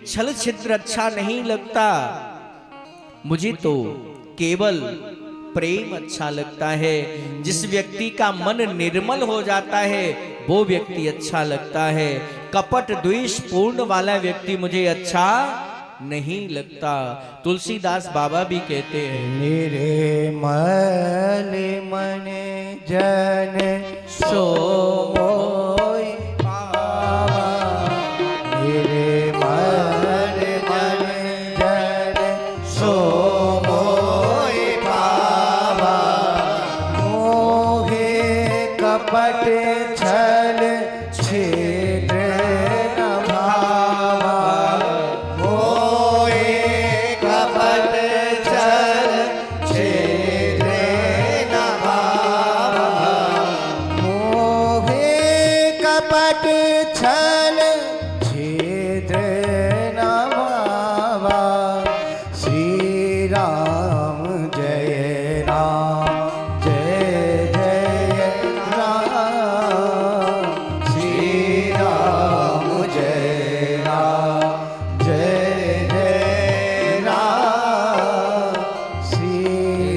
छल छिद्र अच्छा नहीं लगता, मुझे तो केवल प्रेम अच्छा लगता है। जिस व्यक्ति का मन निर्मल हो जाता है वो व्यक्ति अच्छा लगता है। कपट द्वेष पूर्ण वाला व्यक्ति मुझे अच्छा नहीं लगता। तुलसीदास बाबा भी कहते हैं, निर्मल मन जन सो मोहि पावा, निर्मल मन जन सो मोहि पावा, मोहे कपट छल छिद्र न भावा, मोहे कपट छल छिद्र न भावा, मोहे कपट छल छिद्र न भावा। श्री राम जय राम जय जय राम, श्री राम जय राम जय जय राम, श्री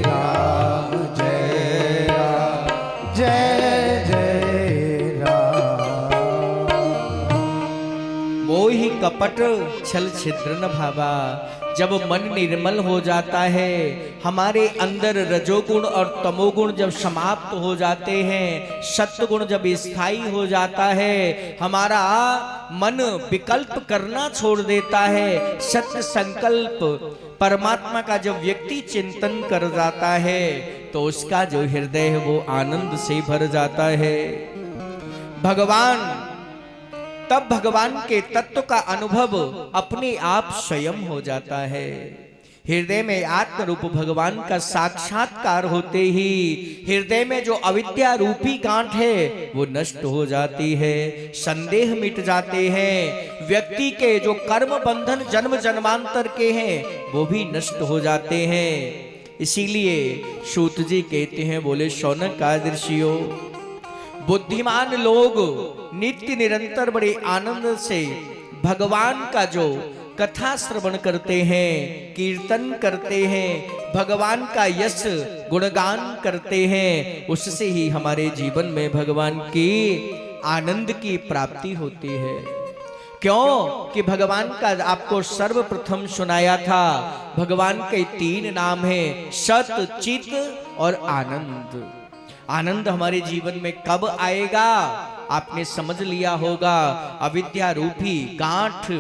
राम जय जय राम। मोहि कपट छल छिद्र न भावा। जब मन निर्मल हो जाता है, हमारे अंदर रजोगुण और तमोगुण जब समाप्त हो जाते हैं, सत्वगुण जब स्थायी हो जाता है, हमारा मन विकल्प करना छोड़ देता है, सत्य संकल्प परमात्मा का जब व्यक्ति चिंतन कर जाता है तो उसका जो हृदय है वो आनंद से भर जाता है। तब भगवान के तत्व का अनुभव अपने आप स्वयं हो जाता है। हृदय में आत्म रूप भगवान का साक्षात्कार होते ही हृदय में जो अविद्या रूपी गांठ है वो नष्ट हो जाती है, संदेह मिट जाते हैं, व्यक्ति के जो कर्म बंधन जन्म जन्मांतर के हैं वो भी नष्ट हो जाते हैं। इसीलिए सूत जी कहते हैं, बोले शौनक आदर्शियों, बुद्धिमान लोग नित्य निरंतर बड़े आनंद से भगवान का जो कथा श्रवण करते हैं, कीर्तन करते हैं, भगवान का यश गुणगान करते हैं, उससे ही हमारे जीवन में भगवान की आनंद की प्राप्ति होती है। क्यों कि भगवान का आपको सर्वप्रथम सुनाया था, भगवान के 3 नाम हैं, सत, चित और आनंद। आनंद हमारे जीवन में कब आएगा आपने समझ लिया होगा, अविद्या रूपी गांठ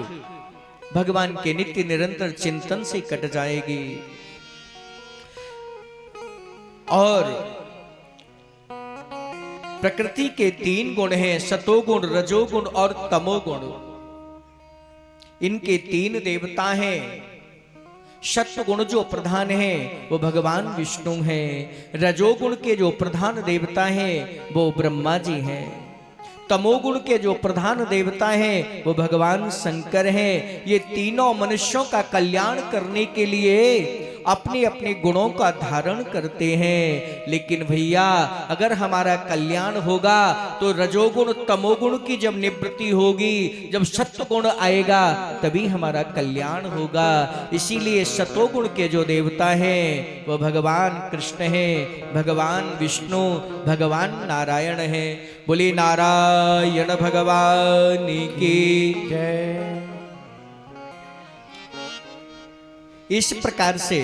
भगवान के नित्य निरंतर चिंतन से कट जाएगी। और प्रकृति के 3 गुण हैं, सतोगुण, रजोगुण और तमोगुण। इनके 3 देवता हैं। सत्वगुण जो प्रधान है वो भगवान विष्णु हैं, रजोगुण के जो प्रधान देवता हैं वो ब्रह्मा जी हैं, तमोगुण के जो प्रधान देवता हैं वो भगवान शंकर हैं। ये तीनों मनुष्यों का कल्याण करने के लिए अपने अपने गुणों का धारण करते हैं। लेकिन भैया अगर हमारा कल्याण होगा तो रजोगुण तमोगुण की जब निवृत्ति होगी, जब सत्वगुण आएगा तभी हमारा कल्याण होगा। इसीलिए सतोगुण के जो देवता हैं वो भगवान कृष्ण हैं, भगवान विष्णु, भगवान नारायण हैं। बोले नारायण भगवान की जय। इस प्रकार से।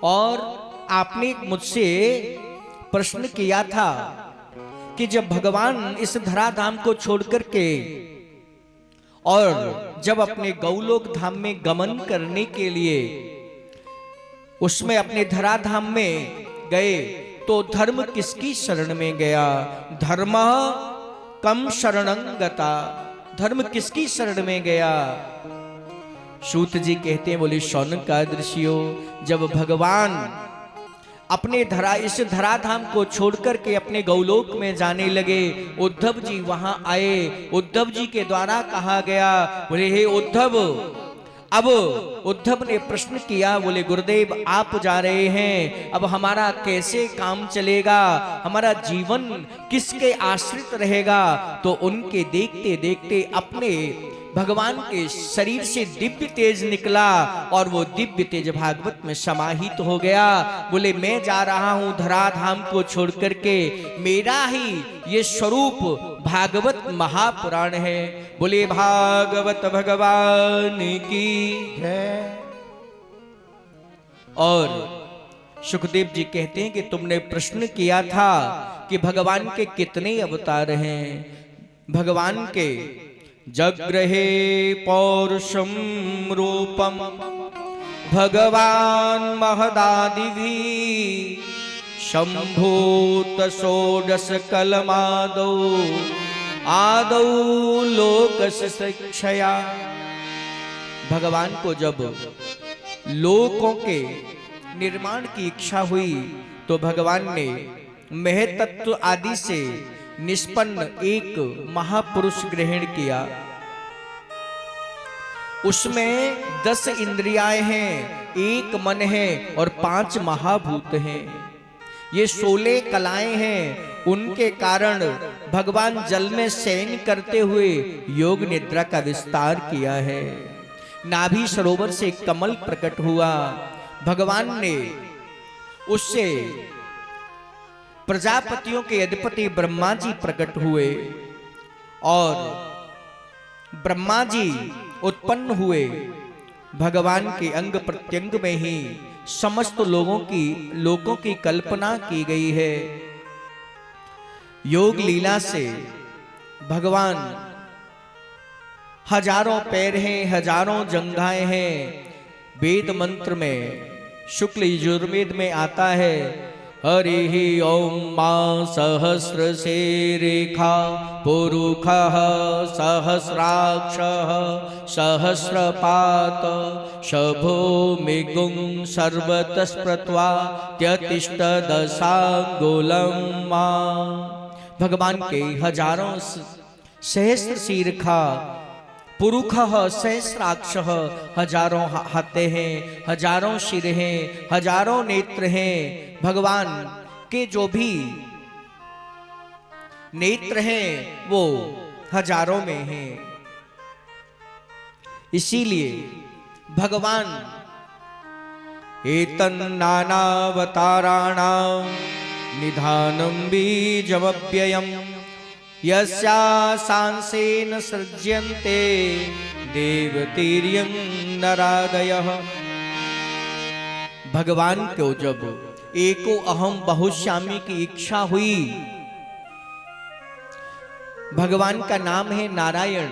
और आपने मुझसे प्रश्न किया था कि जब भगवान इस धराधाम को छोड़कर के और जब अपने गौलोक धाम में गमन करने के लिए उसमें अपने धराधाम में गए तो धर्म किसकी शरण में गया? धर्म कम शरणं गता। धर्म किसकी शरण में गया? सूत जी कहते हैं, बोले शौनक ऋषियों, जब भगवान अपने इस धराधाम को छोड़कर के अपने गौलोक में जाने लगे, उद्धव जी वहां आए। उद्धव जी के द्वारा कहा गया, बोले हे उद्धव, अब उद्धव ने प्रश्न किया, बोले गुरुदेव आप जा रहे हैं, अब हमारा कैसे काम चलेगा, हमारा जीवन किसके आश्रित रहेगा। तो उनके देखते देखते अपने भगवान के शरीर से दिव्य तेज निकला और वो दिव्य तेज भागवत में समाहित हो गया। बोले मैं जा रहा हूं धराधाम को छोड़ करके, मेरा ही ये स्वरूप भागवत महापुराण है। बोले भागवत भगवान की जय। और सुखदेव जी कहते हैं कि तुमने प्रश्न किया था कि भगवान के कितने अवतार हैं। भगवान के जग्रहे पौरुषम रूपम भगवान महदादिभि शंभूत षोडश कलमादौ आदौ लोकस शिक्षया। भगवान को जब लोकों के निर्माण की इच्छा हुई तो भगवान ने महतत्व आदि से निष्पन्न एक महापुरुष ग्रहण किया। उसमें 10 इंद्रियाएं हैं, एक मन है और 5 महाभूत हैं। ये 16 कलाएं हैं। उनके कारण भगवान जल में शयन करते हुए योग निद्रा का विस्तार किया है। नाभि सरोवर से कमल प्रकट हुआ। भगवान ने उससे प्रजापतियों के अधिपति ब्रह्मा जी प्रकट हुए और ब्रह्मा जी उत्पन्न हुए। भगवान के अंग प्रत्यंग में ही समस्त लोगों की कल्पना की गई है। योग लीला से भगवान हजारों पैर हैं, हजारों जंघाएं हैं। वेद मंत्र में शुक्ल यजुर्वेद में आता है हरि ओम मां सहस्र से रेखा पुरुखः सहस्राक्षः सहस्रपात शभो मिगुं सर्वतस्प्रत्वा त्यतिष्ठ दशांगुलं मां। भगवान के हजारों सहस्र शीर्षा पुरुखः सहस्राक्षः, हजारों हाथे हैं, हजारों सिर हैं, हजारों नेत्र हैं। भगवान के जो भी नेत्र हैं वो हजारों में हैं। इसीलिए भगवान एतन् नानावताराणां निधानं बीजमव्ययम् यस्या सांसेन सृज्यन्ते देवतीर्यं नरादयः। भगवान को जब एको अहम बहुश्यामी की इच्छा हुई, भगवान का नाम है नारायण।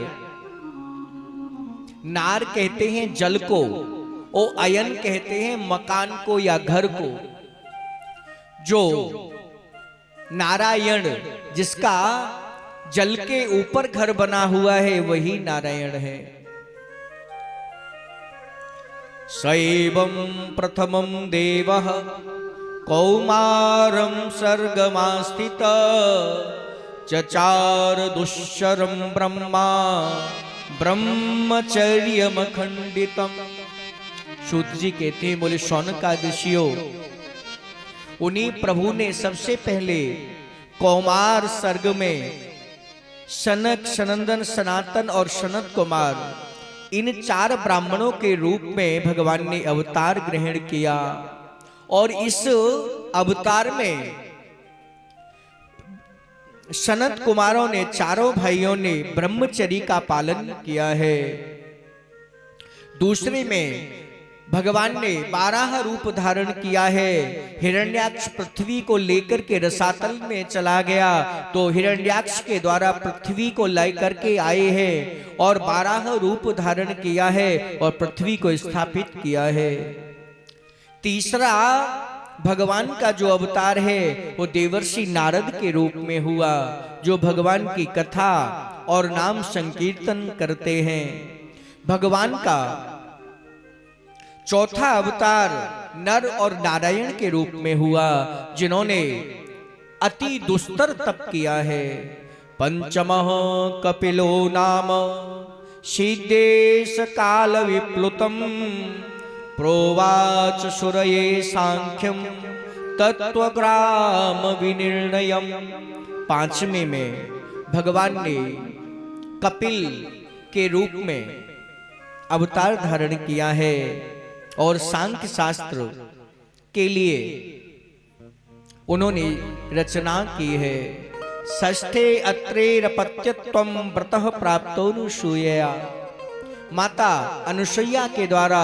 नार कहते हैं जल को, ओ अयन कहते हैं मकान को या घर को। जो नारायण जिसका जल के ऊपर घर बना हुआ है वही नारायण है। सैवं प्रथमं देवः कौमारं सर्गमास्थित चचार दुश्चरं ब्रह्मा ब्रह्मचर्यमखंडितम्। सूत जी कहते हैं, बोले शौनकादिशियों, उन्हीं प्रभु ने सबसे पहले कौमार सर्ग में सनक, सनंदन, सनातन और सनत कुमार इन 4 ब्राह्मणों के रूप में भगवान ने अवतार ग्रहण किया। और इस अवतार में सनत कुमारों ने, चारों भाइयों ने ब्रह्मचर्य का पालन किया है। दूसरे में भगवान ने 12 रूप धारण किया है। हिरण्याक्ष पृथ्वी को लेकर के रसातल में चला गया तो हिरण्याक्ष के द्वारा पृथ्वी को लाई करके आए हैं और 12 रूप धारण किया है और पृथ्वी को स्थापित किया है। तीसरा भगवान का जो अवतार है वो देवर्षि नारद के रूप में हुआ, जो भगवान की कथा और नाम संकीर्तन करते हैं। भगवान का चौथा अवतार नर और नारायण के रूप में हुआ, जिन्होंने अति दुस्तर तप किया है। पंचमः कपिलो नाम शीदेश काल विप्लुतम प्रोवाच सुरये सांख्यम तत्वग्राम विनिर्णयम। पांचवें में भगवान ने कपिल के रूप में अवतार धारण किया है और सांख्य शास्त्र के लिए उन्होंने रचना की है। षष्ठे अत्रेरपत्यत्वं व्रतः प्राप्तोऽनुसूयया। माता अनुसुईया के द्वारा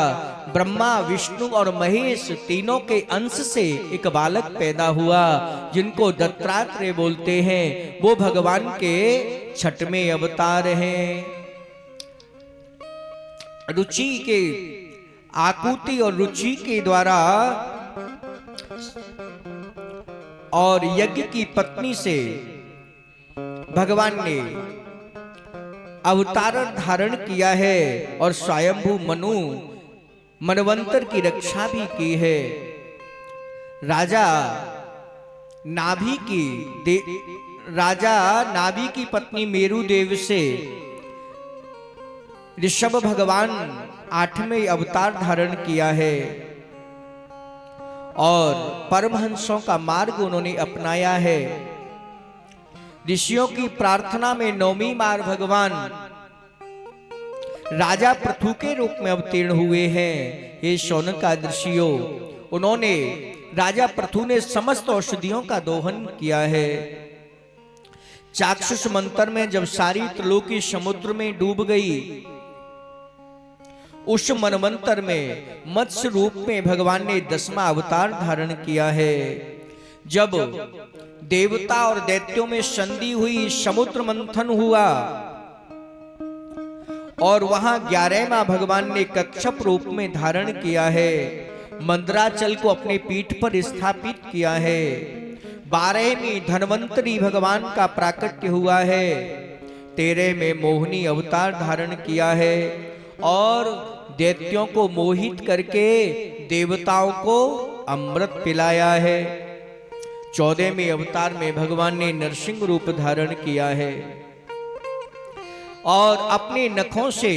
ब्रह्मा विष्णु और महेश तीनों के अंश से एक बालक पैदा हुआ जिनको दत्तात्रेय बोलते हैं। वो भगवान के छठवें अवतार हैं। रुचि के आकुति और रुचि के द्वारा और यज्ञ की पत्नी से भगवान ने अवतार धारण किया है और स्वयंभू मनु मनवंतर की रक्षा भी की है। राजा नाभि की पत्नी मेरु देव से ऋषभ भगवान 8वें अवतार धारण किया है और परमहंसों का मार्ग उन्होंने अपनाया है। ऋषियों की प्रार्थना में 9वीं बार भगवान राजा पृथु के रूप में अवतीर्ण हुए हैं। ये शौनकादि ऋषियों, उन्होंने राजा पृथु ने समस्त औषधियों का दोहन किया है। चाक्षुष मंत्र में जब सारी त्रिलोकी समुद्र में डूब गई, उस मनवंतर में मत्स्य रूप में भगवान ने 10वां अवतार धारण किया है। जब देवता और दैत्यों में संधि हुई, समुद्र मंथन हुआ और वहां 11वां भगवान ने कच्छप रूप में धारण किया है। मंदराचल को अपने पीठ पर स्थापित किया है। 12वें धन्वंतरी भगवान का प्राकट्य हुआ है। 13वें मोहिनी अवतार धारण किया है और दैत्यों को मोहित करके देवताओं को अमृत पिलाया है। 14वें अवतार में भगवान ने नरसिंह रूप धारण किया है और अपने नखों से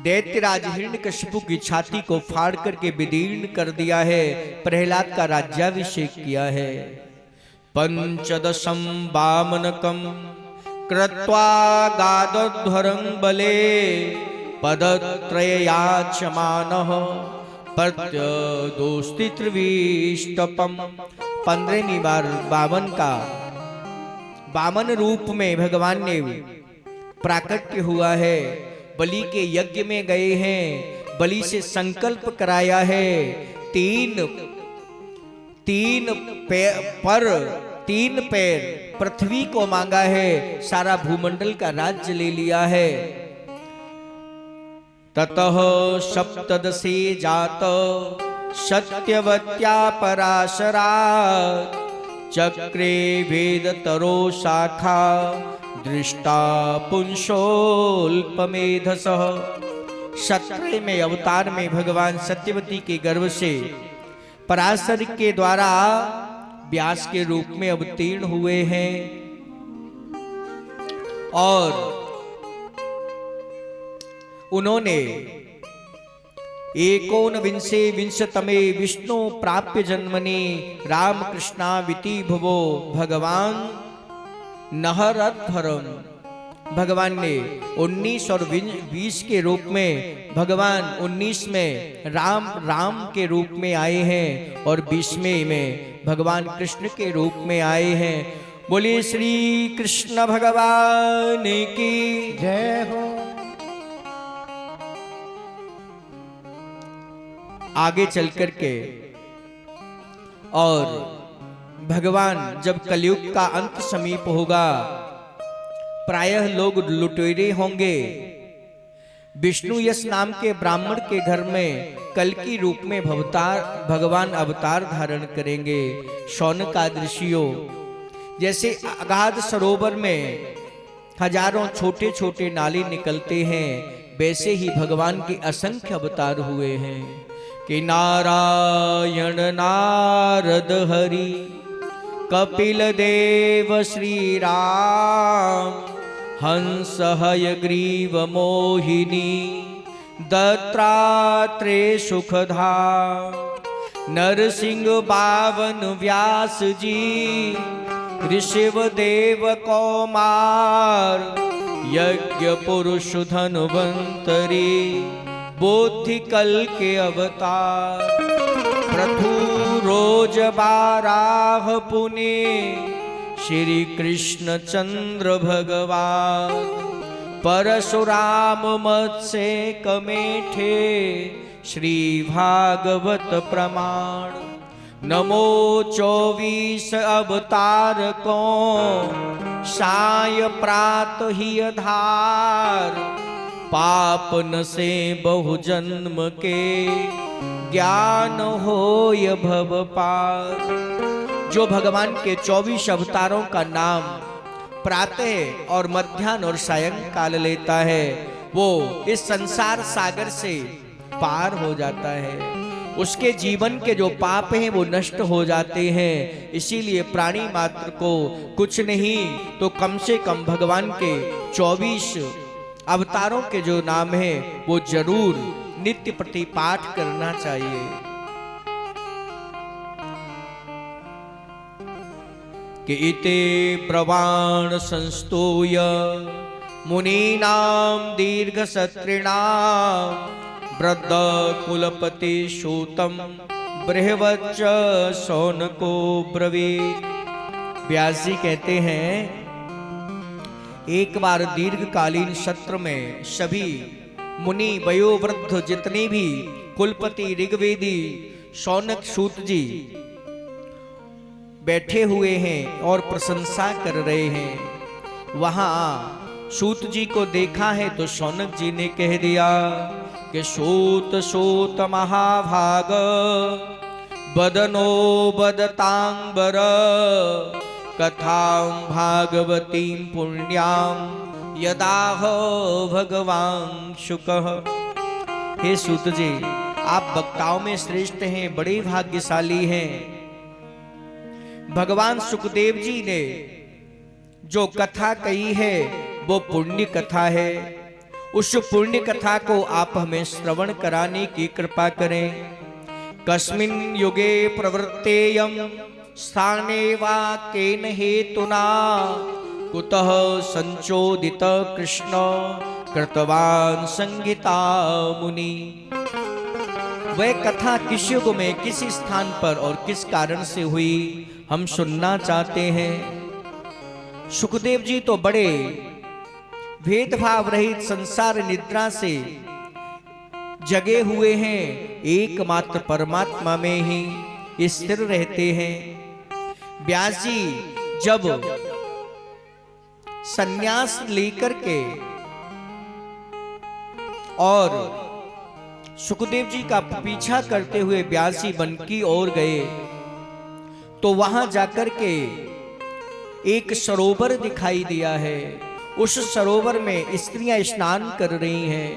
दैत्यराज हिरण्यकशिपु की छाती को फाड़ करके विदीर्ण कर दिया है। प्रहलाद का राज्याभिषेक किया है। पंचदशम वामनकम कृत्वा गादध्वरं बले पदत्रययाचमानः प्रत्यदोस्ति त्रिविष्टपम। 15वीं बार वामन रूप में भगवान ने प्राकट्य हुआ है। बलि के यज्ञ में गए हैं, बलि से संकल्प कराया है। तीन पैर पृथ्वी को मांगा है, सारा भूमंडल का राज्य ले लिया है। ततः सप्तदशे जात सत्यवत्या पराशरा चक्रे वेद तरो शाखा दृष्टा पुंसोल्पमेधसः। 17वें अवतार में भगवान सत्यवती के गर्भ से पराशर के द्वारा व्यास के रूप में अवतीर्ण हुए हैं और उन्होंने 19विंशतमे विष्णु प्राप्य जन्मनि रामकृष्णाविति भुवो भगवान नहरध्वरम। भगवान ने 19 और 20 के रूप में भगवान 19 में राम के रूप में आए हैं और 20वें में भगवान कृष्ण के रूप में आए हैं। बोलिए श्री कृष्ण भगवान की जय हो। आगे चल करके और भगवान जब कलयुग का अंत समीप होगा, प्रायः लोग लुटेरे होंगे। विष्णु यश नाम के ब्राह्मण के घर में कल की रूप में भगवान अवतार धारण करेंगे। शौनकादि ऋषियों, जैसे अगाध सरोवर में हजारों छोटे छोटे नाले निकलते हैं, वैसे ही भगवान के असंख्य अवतार हुए हैं कि नारायण नारद हरि कपिल देव श्री राम हंस हयग्रीव मोहिनी दत्तात्रे सुखधा नरसिंह बावन व्यास जी ऋषभ देव कौमार यज्ञ पुरुष धनवंतरी बुद्धि कल के अवतार प्रथु रोज बाराह पुने श्री कृष्ण चंद्र भगवान परशुराम मत्स्य कमेठे श्री भागवत प्रमाण नमो 24 अवतार को साय प्रात ही आधार पाप न से बहु जन्म के ज्ञान होय भव पार। जो भगवान के 24 अवतारों का नाम प्रातः और मध्याह्न और सायंकाल लेता है वो इस संसार सागर से पार हो जाता है। उसके जीवन के जो पाप हैं वो नष्ट हो जाते हैं। इसीलिए प्राणी मात्र को कुछ नहीं तो कम से कम भगवान के 24 अवतारों के जो नाम है वो जरूर नित्य प्रति पाठ करना चाहिए। कि इते प्रवाण संस्तूय मुनीनां दीर्घ सत्रिणां वृद्ध कुलपति सूतम बृहवच्च शौनको ब्रवीत। व्यास जी कहते हैं एक बार दीर्घकालीन सत्र में सभी मुनि वयोवृद्ध जितने भी कुलपति ऋग्वेदी शौनक सूत जी बैठे हुए हैं और प्रशंसा कर रहे हैं। वहां सूत जी को देखा है तो शौनक जी ने कह दिया कि सूत सूत महाभाग बदनो बदतांबर कथां भागवतीं पुण्यां यदाह भगवान शुकः। हे सूत जी आप वक्ताओं में श्रेष्ठ हैं, बड़े भाग्यशाली हैं। भगवान सुखदेव जी ने जो कथा कही है वो पुण्य कथा है। उस पुण्य कथा को आप हमें श्रवण कराने की कृपा करें। कस्मिन् युगे प्रवृत्तेयं स्थाने वा केन हेतुना कुतः संचोदित कृष्ण कृतवान संगीता मुनि। वह कथा किस युग में किस स्थान पर और किस कारण से हुई हम सुनना चाहते हैं। सुखदेव जी तो बड़े भेदभाव रहित संसार निद्रा से जगे हुए हैं, एकमात्र परमात्मा में ही स्थिर रहते हैं। व्यास जी जब सन्यास लेकर के और सुखदेव जी का पीछा करते हुए व्यास जी वन की ओर गए तो वहां जाकर के एक सरोवर दिखाई दिया है। उस सरोवर में स्त्रियां स्नान कर रही हैं।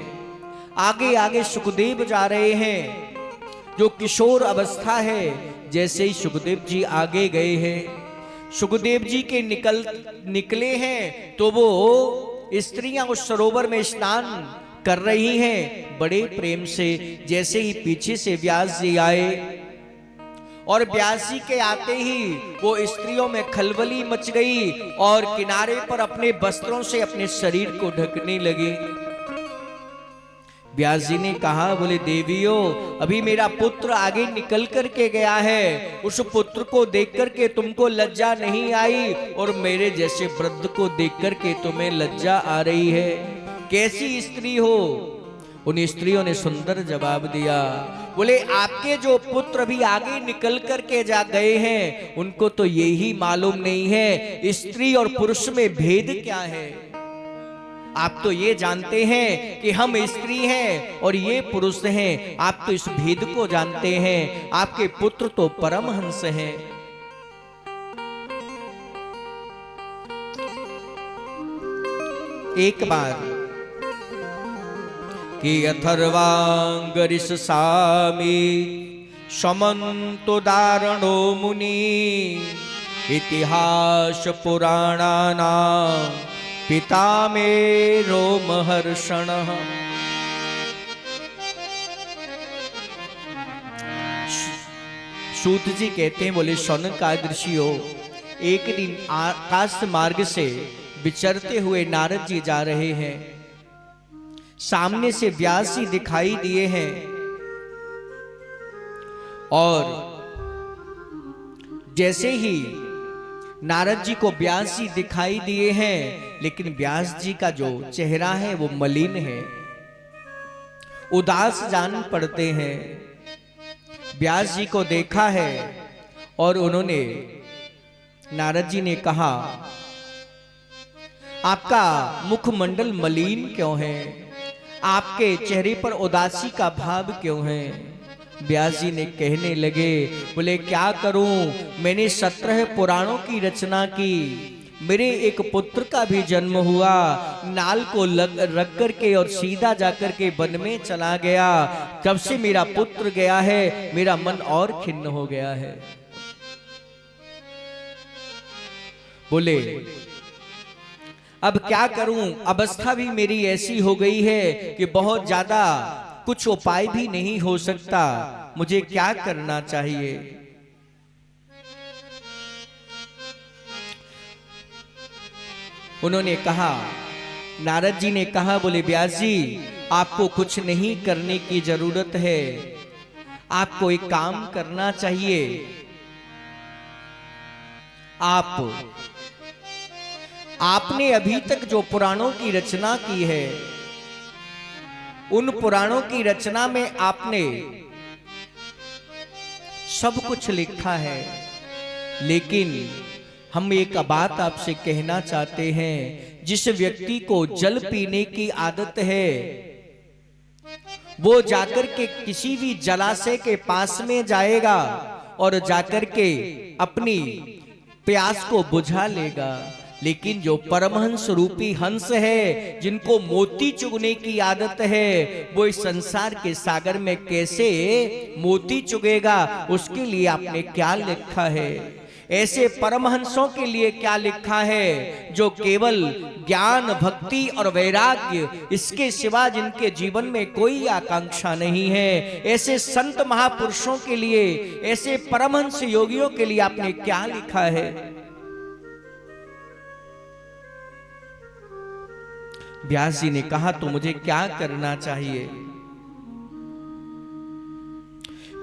आगे आगे सुखदेव जा रहे हैं, जो किशोर अवस्था है। जैसे ही सुखदेव जी आगे गए हैं, सुखदेव जी के निकले हैं तो वो स्त्रियां उस सरोवर में स्नान कर रही हैं बड़े प्रेम से। जैसे ही पीछे से व्यास जी आए और व्यास जी के आते ही वो स्त्रियों में खलबली मच गई और किनारे पर अपने वस्त्रों से अपने शरीर को ढकने लगे। व्यास जी ने कहा, बोले देवियों अभी मेरा पुत्र आगे निकल करके गया है, उस पुत्र को देख करके तुमको लज्जा नहीं आई और मेरे जैसे वृद्ध को देख करके तुम्हें लज्जा आ रही है, कैसी स्त्री हो। उन स्त्रियों ने सुंदर जवाब दिया, बोले आपके जो पुत्र भी आगे निकल करके जा गए हैं उनको तो यही मालूम नहीं है स्त्री और पुरुष में भेद क्या है। आप तो ये जानते हैं कि हम स्त्री हैं और ये पुरुष हैं, आप तो इस भेद को जानते हैं। आपके पुत्र तो परमहंस हैं। एक बार कि अथर्वांगरिष सामी समन्तो दारणो मुनि इतिहास पुराणानां पिता मे रोमहर्षण। सूत जी कहते हैं, बोले शौनकादि ऋषियों, एक दिन आकाश मार्ग से विचरते हुए नारद जी जा रहे हैं। सामने से व्यास जी दिखाई दिए हैं और जैसे ही नारद जी को व्यास जी दिखाई दिए हैं, लेकिन व्यास जी का जो चेहरा है वो मलिन है, उदास जान पड़ते हैं। व्यास जी को देखा है और उन्होंने, नारद जी ने कहा, आपका मुखमंडल मलिन क्यों है, आपके चेहरे पर उदासी का भाव क्यों है। व्यास जी ने कहने लगे, बोले क्या करूं, मैंने 17 पुराणों की रचना की, मेरे एक पुत्र का भी जन्म हुआ, नाल को रख करके और सीधा जाकर के वन में चला गया। जब से मेरा पुत्र गया है, मेरा मन और खिन्न हो गया है। बोले अब क्या करूं, अवस्था भी मेरी ऐसी हो गई है कि बहुत ज्यादा कुछ उपाय भी नहीं हो सकता, मुझे क्या करना चाहिए। उन्होंने कहा, नारद जी ने कहा, बोले व्यास जी आपको कुछ नहीं करने की जरूरत है, आपको एक काम करना चाहिए। आपने अभी तक जो पुराणों की रचना की है, उन पुराणों की रचना में आपने सब कुछ लिखा है, लेकिन हम एक बात आपसे कहना चाहते हैं, जिस व्यक्ति को जल पीने की आदत है, वो जाकर के किसी भी जलाशय के पास में जाएगा और जाकर के अपनी प्यास को बुझा लेगा, लेकिन जो परमहंस रूपी हंस है, जिनको मोती चुगने की आदत है, वो इस संसार के सागर में कैसे मोती चुगेगा। उसके लिए आपने क्या लिखा है, ऐसे परमहंसों के लिए क्या लिखा है, जो केवल ज्ञान, भक्ति और वैराग्य, इसके सिवा जिनके जीवन में कोई आकांक्षा नहीं है, ऐसे संत महापुरुषों के लिए, ऐसे परमहंस योगियों के लिए आपने क्या लिखा है। व्यास जी ने कहा, तो मुझे क्या करना चाहिए।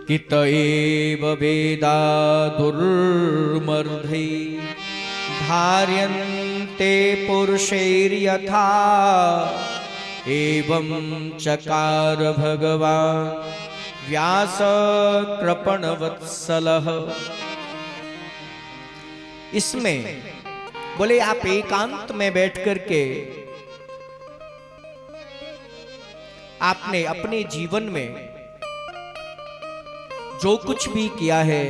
कित एव वेदा दुर्मर्धे धार्यन्ते पुरुषैर्यथा, एवं चकार भगवान व्यास कृपणवत्सलः। इसमें बोले आप एकांत में बैठ करके आपने अपने जीवन में जो कुछ भी किया है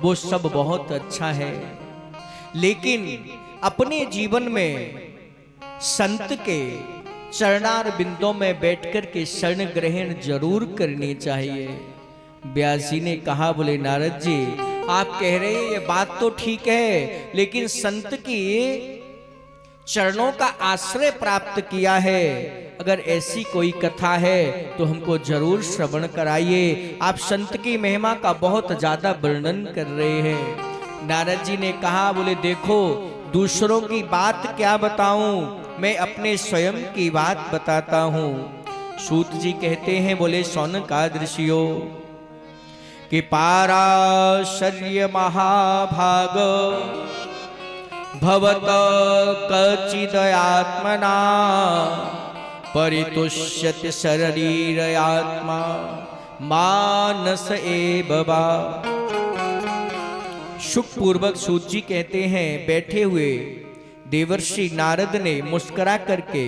वो सब बहुत अच्छा है, लेकिन अपने जीवन में संत के चरणार बिंदों में बैठकर के शरण ग्रहण जरूर करनी चाहिए। व्यास जी ने कहा, बोले नारद जी आप कह रहे हैं ये बात तो ठीक है, लेकिन संत की चरणों का आश्रय प्राप्त किया है, अगर ऐसी कोई कथा है तो हमको जरूर श्रवण कराइए। आप संत की महिमा का बहुत ज्यादा वर्णन कर रहे हैं। नारद जी ने कहा, बोले देखो दूसरों की बात क्या बताऊं, मैं अपने स्वयं की बात बताता हूं। सूत जी कहते हैं, बोले शौनकादि ऋषियों कि पाराशर्य महाभाग भवत कचिदयात्मना परितुष्यति शरीर आत्मा मानस एव वा। सुख पूर्वक सूत जी कहते हैं, बैठे हुए देवर्षि नारद ने मुस्कुरा करके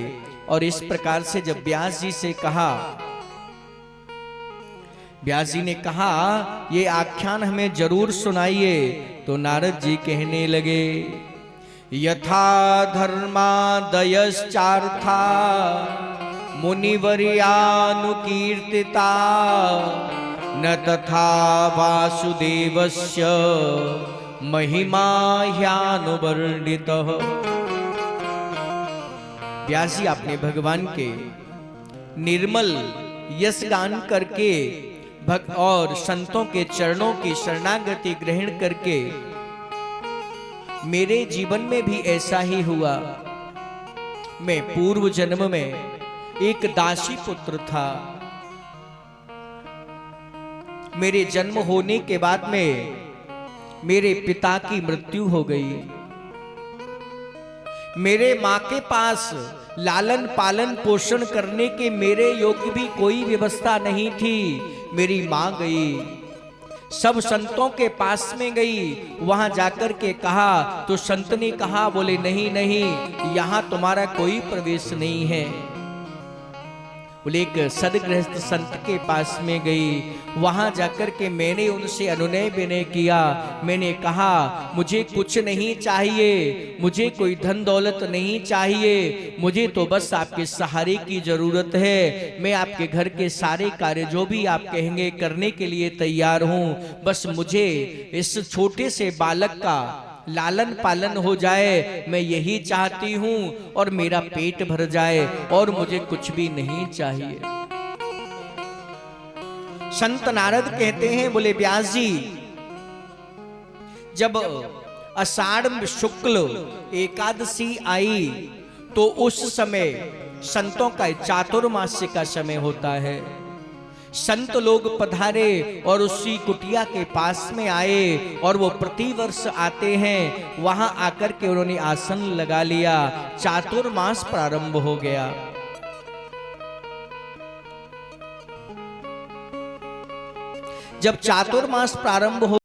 और इस प्रकार से जब व्यास जी से कहा, व्यास जी ने कहा ये आख्यान हमें जरूर सुनाइए। तो नारद जी कहने लगे, यथा धर्मादयश्चार्था मुनिवर्यानुकीर्तिता न तथा वासुदेवस्य महिमा ह्यानुवर्णितः। व्यास जी आपने भगवान के निर्मल यश गान करके और संतों के चरणों की शरणागति ग्रहण करके मेरे जीवन में भी ऐसा ही हुआ। मैं पूर्व जन्म में एक दासी पुत्र था। मेरे जन्म होने के बाद में मेरे पिता की मृत्यु हो गई। मेरे मां के पास लालन पालन पोषण करने के मेरे योग्य भी कोई व्यवस्था नहीं थी। मेरी मां गई, सब संतों के पास में गई, वहां जाकर के कहा तो संत ने कहा, बोले नहीं नहीं, यहां तुम्हारा कोई प्रवेश नहीं है। बोले एक सदगृहस्थ संत के पास में गई, वहां जाकर के मैंने उनसे अनुनय विनय किया। मैंने कहा मुझे कुछ नहीं चाहिए, मुझे कोई धन दौलत नहीं चाहिए, मुझे तो बस आपके सहारे की जरूरत है। मैं आपके घर के सारे कार्य जो भी आप कहेंगे करने के लिए तैयार हूं। बस मुझे इस छोटे से बालक का लालन पालन हो जाए, मैं यही चाहती हूं, और मेरा पेट भर जाए और मुझे कुछ भी नहीं चाहिए। संत नारद कहते हैं, बोले व्यास जी, जब आषाढ़ शुक्ल एकादशी आई तो उस समय संतों का चातुर्मास्य का समय होता है। संत लोग पधारे और उसी कुटिया के पास में आए, और वो प्रतिवर्ष आते हैं। वहां आकर के उन्होंने आसन लगा लिया। चातुर्मास प्रारंभ हो गया। जब चातुर्मास प्रारंभ हो